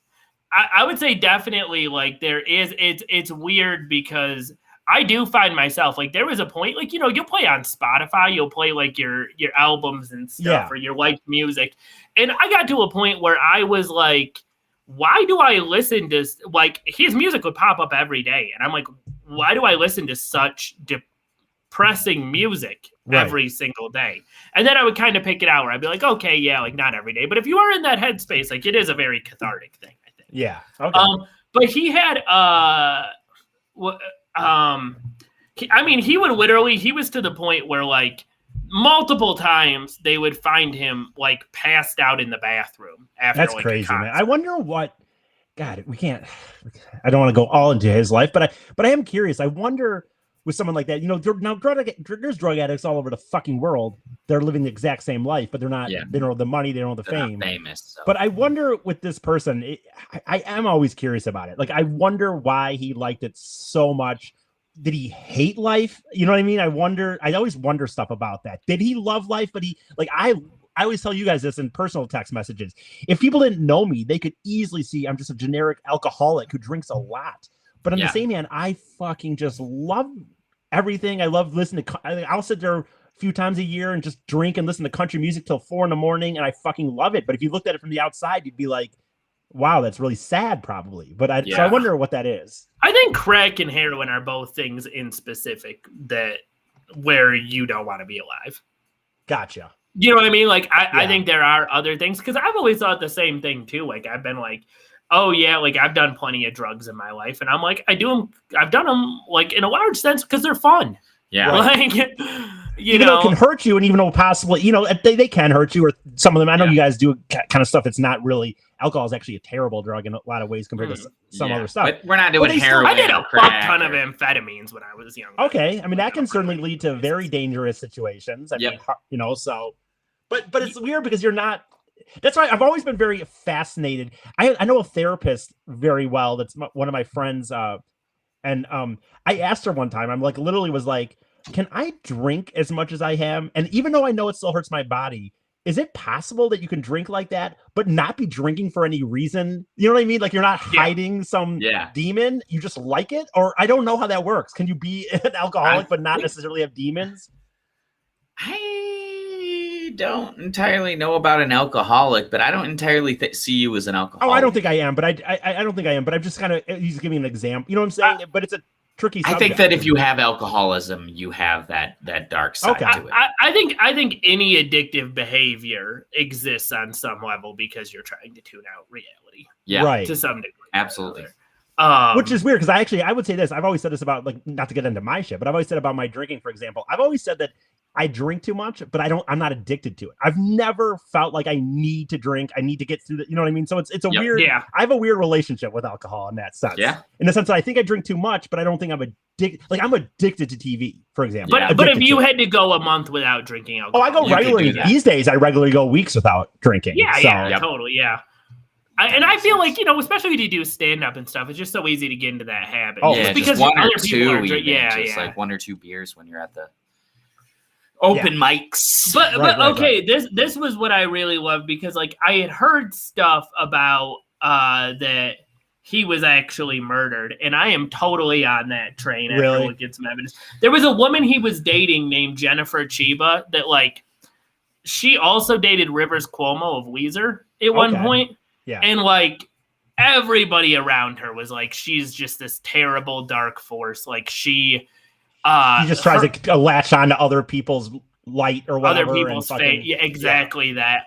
I would say definitely like it's weird because I do find myself like there was a point like, you'll play on Spotify, you'll play like your albums and stuff or your liked music. And I got to a point where I was like, why do I listen to like his music would pop up every day? And I'm like, why do I listen to such depressing music every single day? And then I would kind of pick it out where I'd be like, okay, yeah, like not every day. But if you are in that headspace, like it is a very cathartic thing, I think. Yeah. Okay. But he had, he would literally, he was to the point where like multiple times they would find him like passed out in the bathroom after. That's like crazy, man. I wonder what. God, we can't. I don't want to go all into his life, but I am curious. I wonder with someone like that. Now there's drug addicts all over the fucking world. They're living the exact same life, but they're not. Yeah. They don't have the money. They don't have the fame. Not famous. So. But I wonder with this person. I am always curious about it. Like I wonder why he liked it so much. Did he hate life? You know what I mean? I always wonder stuff about that. Did he love life? But I always tell you guys this in personal text messages. If people didn't know me, they could easily see I'm just a generic alcoholic who drinks a lot. But on the same hand, I fucking just love everything. I love listening to, I'll sit there a few times a year and just drink and listen to country music till 4 a.m, and I fucking love it. But if you looked at it from the outside, you'd be like, wow, that's really sad probably. But so I wonder what that is. I think crack and heroin are both things in specific that where you don't want to be alive. Gotcha. You know what I mean? Like, I think there are other things because I've always thought the same thing too. Like, I've been like, oh yeah, like I've done plenty of drugs in my life, and I'm like, I've done them like in a large sense because they're fun. Yeah. Like, even though it can hurt you, and even though possibly, they can hurt you, or some of them. I know you guys do kind of stuff that's not really. Alcohol is actually a terrible drug in a lot of ways compared to some other stuff. But we're not doing heroin. I did a fuck ton of amphetamines when I was young. Okay, I mean that can certainly lead to very dangerous situations. I mean, so, but it's weird because you're not. That's why I've always been very fascinated. I know a therapist very well. That's one of my friends. And I asked her one time. I'm like, literally was like, can I drink as much as I am? And even though I know it still hurts my body, is it possible that you can drink like that, but not be drinking for any reason? You know what I mean? Like you're not hiding some demon. You just like it? Or I don't know how that works. Can you be an alcoholic but not necessarily have demons? I don't entirely know about an alcoholic, but I don't entirely see you as an alcoholic. Oh, I don't think I am, but I don't think I am. But I'm just kind of, he's giving an example. You know what I'm saying? But it's a tricky subject. I think that if you have alcoholism, you have that dark side to it. I think any addictive behavior exists on some level because you're trying to tune out reality. Yeah, right. To some degree. Absolutely. Which is weird because I would say this. I've always said this about, like, not to get into my shit, but I've always said about my drinking, for example. I've always said that I drink too much, but I'm not addicted to it. I've never felt like I need to drink. I need to get through the, you know what I mean? So it's a weird, I have a weird relationship with alcohol in that sense. Yeah. In the sense that I think I drink too much, but I don't think I'm addicted. Like I'm addicted to TV, for example. But if you had to go a month without drinking alcohol. Oh, I go regularly. These days, I regularly go weeks without drinking. Yeah, totally. Yeah. And I feel like, especially when you do stand up and stuff, it's just so easy to get into that habit. Oh, yeah, because one or two, like 1 or 2 beers when you're at the open mics. But okay, this was what I really loved because, like, I had heard stuff about that he was actually murdered, and I am totally on that train after we get some evidence. There was a woman he was dating named Jennifer Chiba that, like, she also dated Rivers Cuomo of Weezer at one point. Yeah. And, like, everybody around her was like, she's just this terrible dark force. Like, she just tries to latch on to other people's light or whatever. Other people's fate. Yeah, exactly that.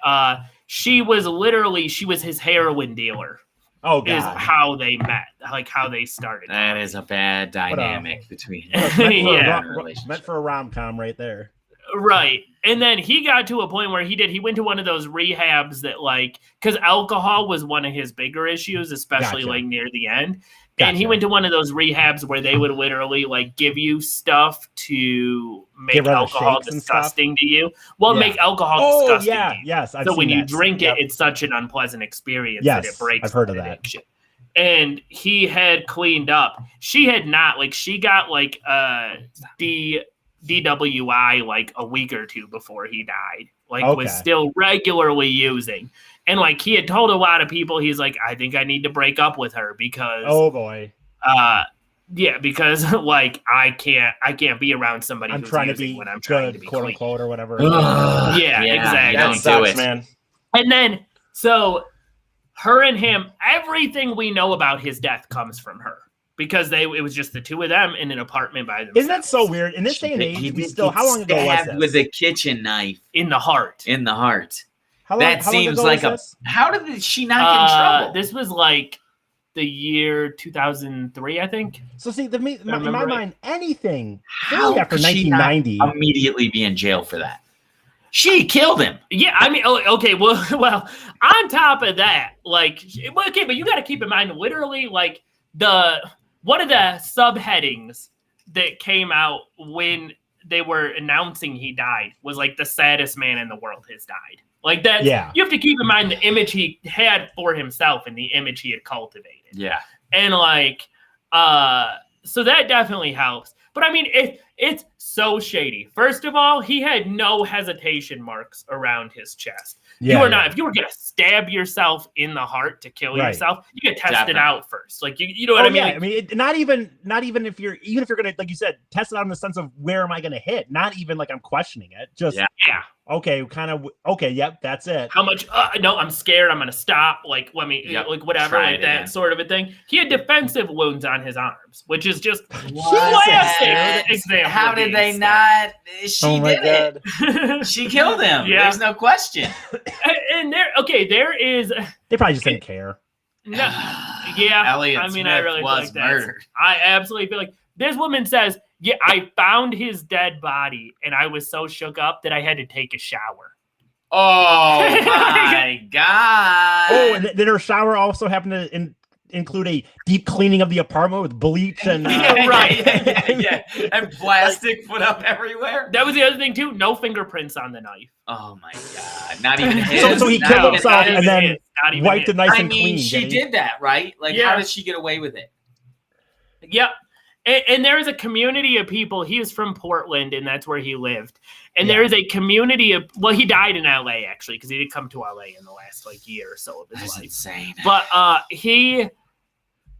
She was his heroin dealer. Oh, God. Is how they met, like how they started. That is a bad dynamic between meant for a rom-com right there. Right. And then he got to a point where he went to one of those rehabs that, like, because alcohol was one of his bigger issues, especially like near the end. And he went to one of those rehabs where they would literally, like, give you stuff to make alcohol disgusting to you. Well, make alcohol disgusting to you. Yes. So when you drink it, it's such an unpleasant experience that it breaks. I've heard of that. Addiction. And he had cleaned up. She had not. Like, she got, like, DWI like a week or two before he died. Like, was still regularly using. And, like, he had told a lot of people, he's like, I think I need to break up with her because because like I can't be around somebody who's trying to be when I'm trying to be quote unquote or whatever. Exactly. Don't do it, man. And then so her and him, everything we know about his death comes from her. Because it was just the two of them in an apartment by themselves. Isn't that so weird? In this day and age, how long ago was this? With a kitchen knife. In the heart. How seems like how did she not get in trouble? This was like the year 2003, I think. So see, in my mind, anything how after 1990 immediately be in jail for that? She killed him. Yeah, I mean, okay, well, on top of that, like, but you got to keep in mind, literally, like, one of the subheadings that came out when they were announcing he died was, like, the saddest man in the world has died. Like that, you have to keep in mind the image he had for himself and the image he had cultivated. Yeah. And, like, so that definitely helps. But I mean, it's so shady. First of all, he had no hesitation marks around his chest. If you were gonna stab yourself in the heart to kill yourself, you get tested out first. Like you know what I mean? I mean, not even if you're gonna, like you said, test it out in the sense of where am I gonna hit? Not even like I'm questioning it. Just okay, kind of okay. Yep, that's it. How much? No, I'm scared. I'm gonna stop. Like let me, like whatever, like that sort of a thing. He had defensive wounds on his arms, which is just classic example. How did they not? She did it. She killed him. Yeah. There's no question. And there is. They probably just didn't care. No, yeah. Elliot Smith I really was feel like murdered. I absolutely feel like this woman says, "Yeah, I found his dead body, and I was so shook up that I had to take a shower." Oh my God! Oh, and did her shower also happen to include a deep cleaning of the apartment with bleach and and plastic put up everywhere? That was the other thing too. No fingerprints on the knife. Oh my God! Not even his. So he killed himself and then wiped it nice and clean. She did that, right? Like, how did she get away with it? Yep. And there is a community of people. He was from Portland, and that's where he lived. And there is a community of, well, he died in LA actually, because he did come to LA in the last year or so of his life. Insane. But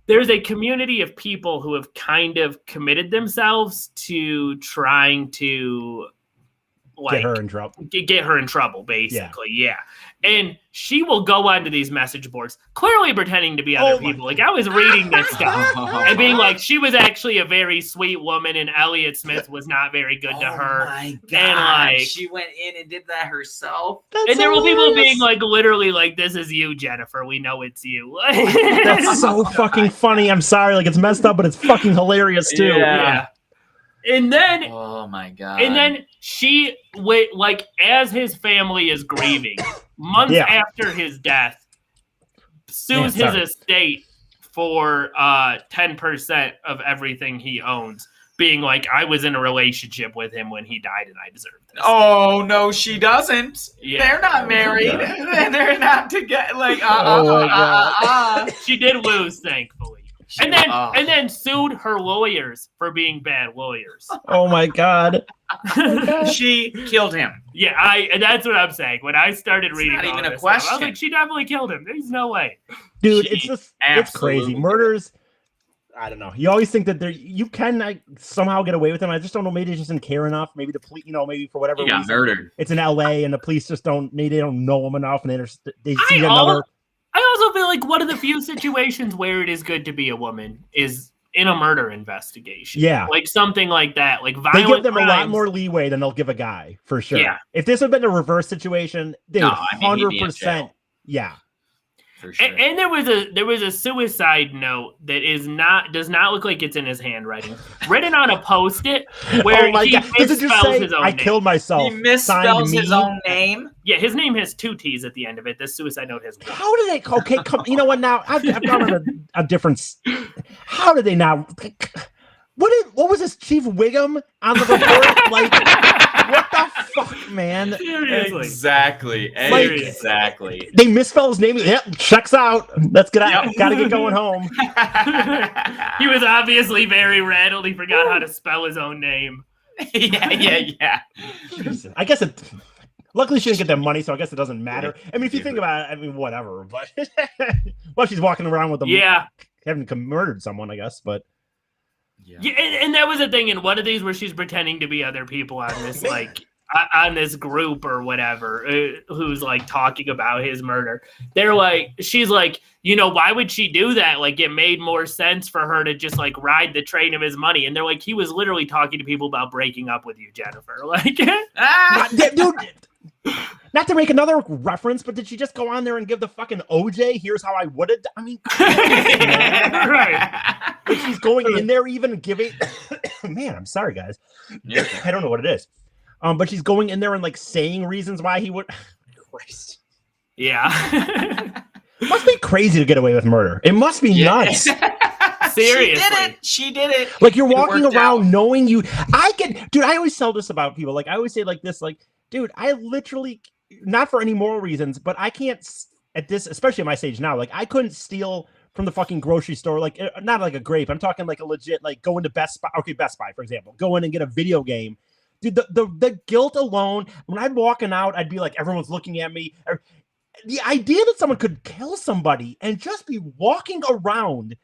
there's a community of people who have kind of committed themselves to trying to get her in trouble. Get her in trouble, basically. Yeah. And she will go onto these message boards, clearly pretending to be other people. Like, I was reading this stuff and being like, she was actually a very sweet woman, and Elliott Smith was not very good to her. My God. And she went in and did that herself. And there were people being like, literally, like, this is you, Jennifer. We know it's you. That's so fucking funny. I'm sorry. Like, it's messed up, but it's fucking hilarious too. Yeah. And then, oh my God. And then she, like, as his family is grieving, months after his death, sues his estate for 10% of everything he owns, being like, I was in a relationship with him when he died, and I deserve this. Oh no, she doesn't. Yeah. They're not married. They're not together. Like, She did lose, thankfully. And then sued her lawyers for being bad lawyers. Oh my God. She killed him. Yeah, and that's what I'm saying. When I started reading, not even a question. question. I was like, she definitely killed him. There's no way, dude. It's crazy. Murders. I don't know. You always think that you can somehow get away with them. I just don't know. Maybe they just didn't care enough. Maybe the police, maybe for whatever reason, murdered. It's in LA, and the police just don't know them enough, and they see another. I also feel like one of the few situations where it is good to be a woman is in a murder investigation. Yeah. Like something like that. Like violent They give them crimes. a lot more leeway than they'll give a guy, for sure. Yeah. If this had been a reverse situation, they would 100%. Yeah. For sure. And there was a suicide note that does not look like it's in his handwriting. Written on a Post-it where he misspells his own name. I killed myself. He misspells his own name? Yeah, his name has 2 T's at the end of it. This suicide note has 1. How did they? Okay, come. You know what? Now I've gone on a different. How did they now? What was this, Chief Wiggum on the report? Like, what the fuck, man? Seriously. Exactly. Like, exactly. They misspell his name. Yep, checks out. Let's get out. Gotta get going home. He was obviously very rattled. He forgot how to spell his own name. Yeah. I guess it. Luckily, she didn't get that money, so I guess it doesn't matter. I mean, if you think about it, I mean, whatever. But well, she's walking around with them. Yeah. Having murdered someone, I guess, but. Yeah, and that was a thing in one of these where she's pretending to be other people on this on this group or whatever who's like talking about his murder. They're like, she's like, why would she do that? Like, it made more sense for her to just like ride the train of his money. And they're like, he was literally talking to people about breaking up with you, Jennifer. Like, dude. Not to make another reference, but did she just go on there and give the fucking OJ? Here's how I would have. I mean, right? Like, she's going in there, even giving. Man, I'm sorry, guys. Yeah. I don't know what it is. But she's going in there and like saying reasons why he would. Christ. Yeah. It must be crazy to get away with murder. It must be nuts. Seriously. She did it. Like, you're walking around knowing you. Dude, I always tell this about people. Like, I always say like this, like, dude, I literally, not for any moral reasons, but I can't, at this, especially at my stage now, like, I couldn't steal from the fucking grocery store, like, not like a grape. I'm talking like a legit, like, go into Best Buy. Okay, Best Buy, for example. Go in and get a video game. Dude, the guilt alone, when I'd walking out, I'd be like, everyone's looking at me. The idea that someone could kill somebody and just be walking around.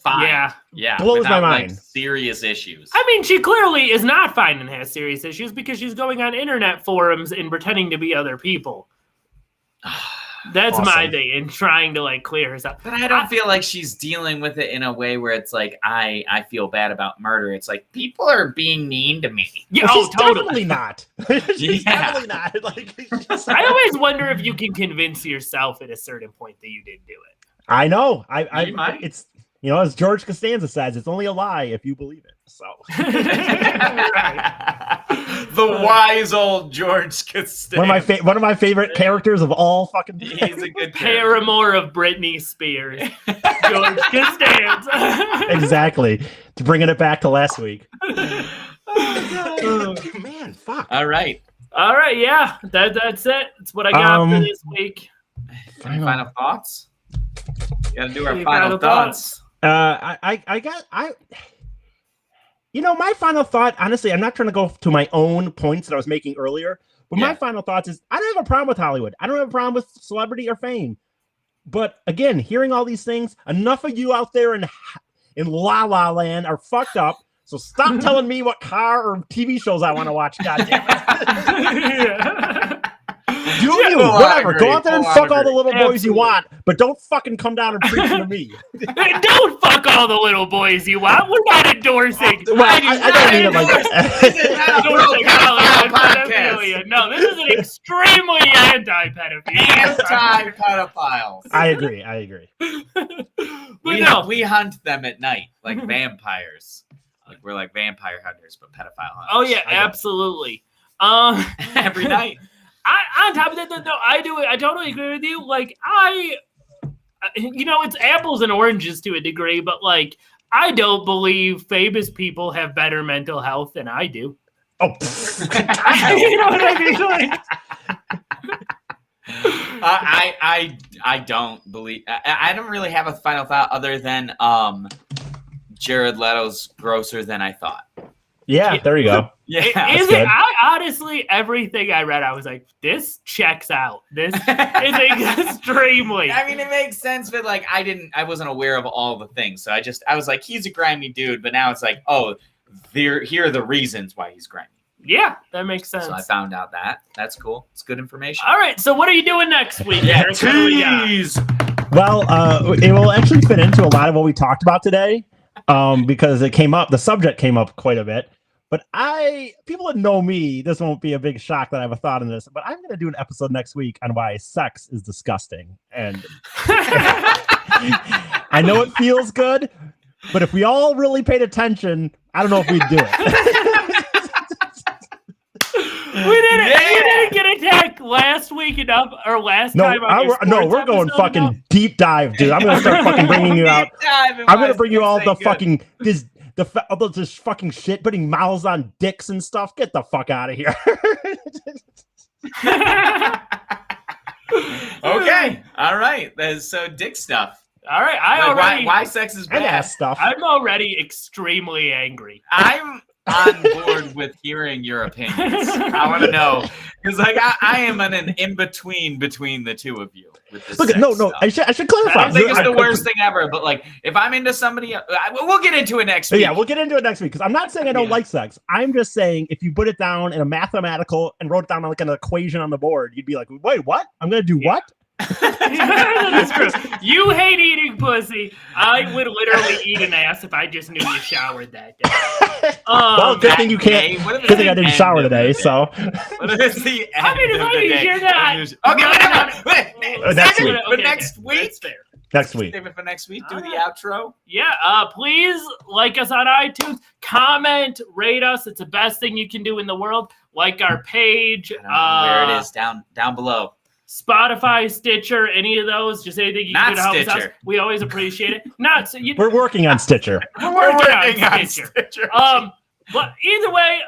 Fine. Yeah. Blows my mind. Like, serious issues. I mean, she clearly is not fine and has serious issues because she's going on internet forums and pretending to be other people. That's awesome. my thing, and trying to like clear herself. But I don't feel like she's dealing with it in a way where it's like, I feel bad about murder. It's like, people are being mean to me. Yeah, well, she's totally. Definitely not. She's definitely not. Like, I always wonder if you can convince yourself at a certain point that you didn't do it. I know. It's, as George Costanza says, it's only a lie if you believe it. So the wise old George Costanza. One of my favorite characters of all fucking. He's a good paramour of Britney Spears, George Costanza. Exactly. To bringing it back to last week. Oh, man, fuck. All right. Yeah, that's it. That's what I got for this week. Any final thoughts? We gotta do our final thoughts. My final thought, honestly, I'm not trying to go to my own points that I was making earlier, but my final thoughts is I don't have a problem with Hollywood. I don't have a problem with celebrity or fame. But again, hearing all these things, enough of you out there in La La Land are fucked up. So stop telling me what car or TV shows I want to watch. God damn it. Do you, whatever. Go out there and fuck all the little boys you want, but don't fucking come down and preach to me. Don't fuck all the little boys you want. We're not endorsing. I don't mean it like that. No, this is an extremely anti-pedophiles. I agree. We hunt them at night like vampires. Like we're like vampire hunters, but pedophile hunters. Oh yeah, absolutely. Every night. On top of that, though, I totally agree with you. Like, it's apples and oranges to a degree, but like, I don't believe famous people have better mental health than I do. Oh, you know what I mean? Like, I don't believe. I don't really have a final thought other than Jared Leto's grosser than I thought. Yeah, there you go. Yeah, I honestly, everything I read, I was like, this checks out. This is extremely. I mean, it makes sense, but like, I wasn't aware of all the things, so I was like, he's a grimy dude, but now it's like, oh, here are the reasons why he's grimy. Yeah, that makes sense. So I found out that. That's cool. It's good information. All right, so what are you doing next week? Tease. Well, it will actually fit into a lot of what we talked about today, because the subject came up quite a bit. But people that know me, this won't be a big shock that I have a thought on this, but I'm going to do an episode next week on why sex is disgusting. And I know it feels good, but if we all really paid attention, I don't know if we'd do it. We didn't get attacked last week enough, or last time. We're going fucking enough. Deep dive, dude. I'm going to start fucking bringing you out. I'm going to bring you all the good. Fucking this fucking shit, putting mouths on dicks and stuff. Get the fuck out of here. Okay. All right. So dick stuff. All right. Why sex is bad stuff. I'm already extremely angry. I'm on board with hearing your opinions. I want to know, because like I am in an in-between between the two of you with this. No, I should clarify. I don't think it's the worst thing ever, but like if I'm into somebody, we'll get into it next week. Yeah, we'll get into it next week, because I'm not saying I don't like sex. I'm just saying if you put it down in a mathematical and wrote it down on like an equation on the board, you'd be like, wait, what? I'm gonna do what? That's true. You hate eating pussy. I would literally eat an ass if I just knew you showered that day. Well, good thing you can't. Good thing I didn't shower today. So. What is the end I mean, as long as you hear that. Okay, next week. But next week. Next week. Save it for next week. Do the outro. Yeah. Please like us on iTunes. Comment, rate us. It's the best thing you can do in the world. Like our page. I don't know where it is down below. Spotify, Stitcher, any of those, just anything you can do to help us out. We always appreciate it. We're working on Stitcher. We're working on Stitcher. But either way,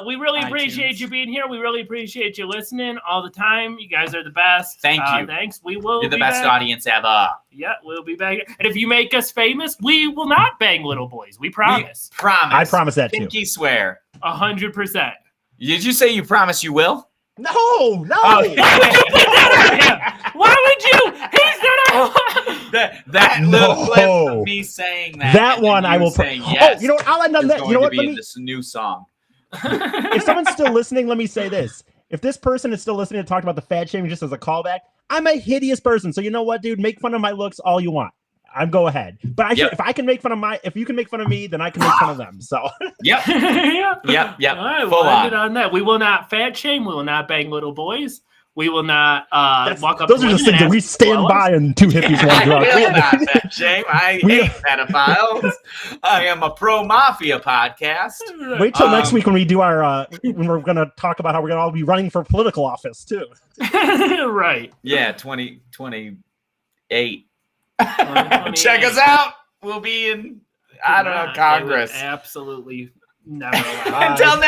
we really appreciate you being here. We really appreciate you listening all the time. You guys are the best. Thank you. Thanks. We will. You're the best audience ever. Yeah, we'll be back. And if you make us famous, we will not bang little boys. We promise. I promise that too. Pinky swear. 100%. Did you say you promise you will? No. Oh. Why would you put that on him? Why would you? He's that little clip of me saying that. That one I will. Yes, you know what? I'll end on that. You know what? Let me. This new song. If someone's still listening, let me say this. If this person is still listening to talk about the fat shaming just as a callback, I'm a hideous person. So you know what, dude? Make fun of my looks all you want. I'm go ahead. But if I can make fun of if you can make fun of me, then I can make fun of them. So Yep. Yep. All right, we'll end it on that. We will not fat shame. We will not bang little boys. We will not walk up. Those are just things that we stand by in Two Hippies, One Drunk. I will not fat shame. I hate pedophiles. I am a pro mafia podcast. Wait till next week when we do our when we're going to talk about how we're going to all be running for political office too. Right. Yeah, 2028. Check us out. We'll be in, I don't know, Congress. Absolutely never. Until next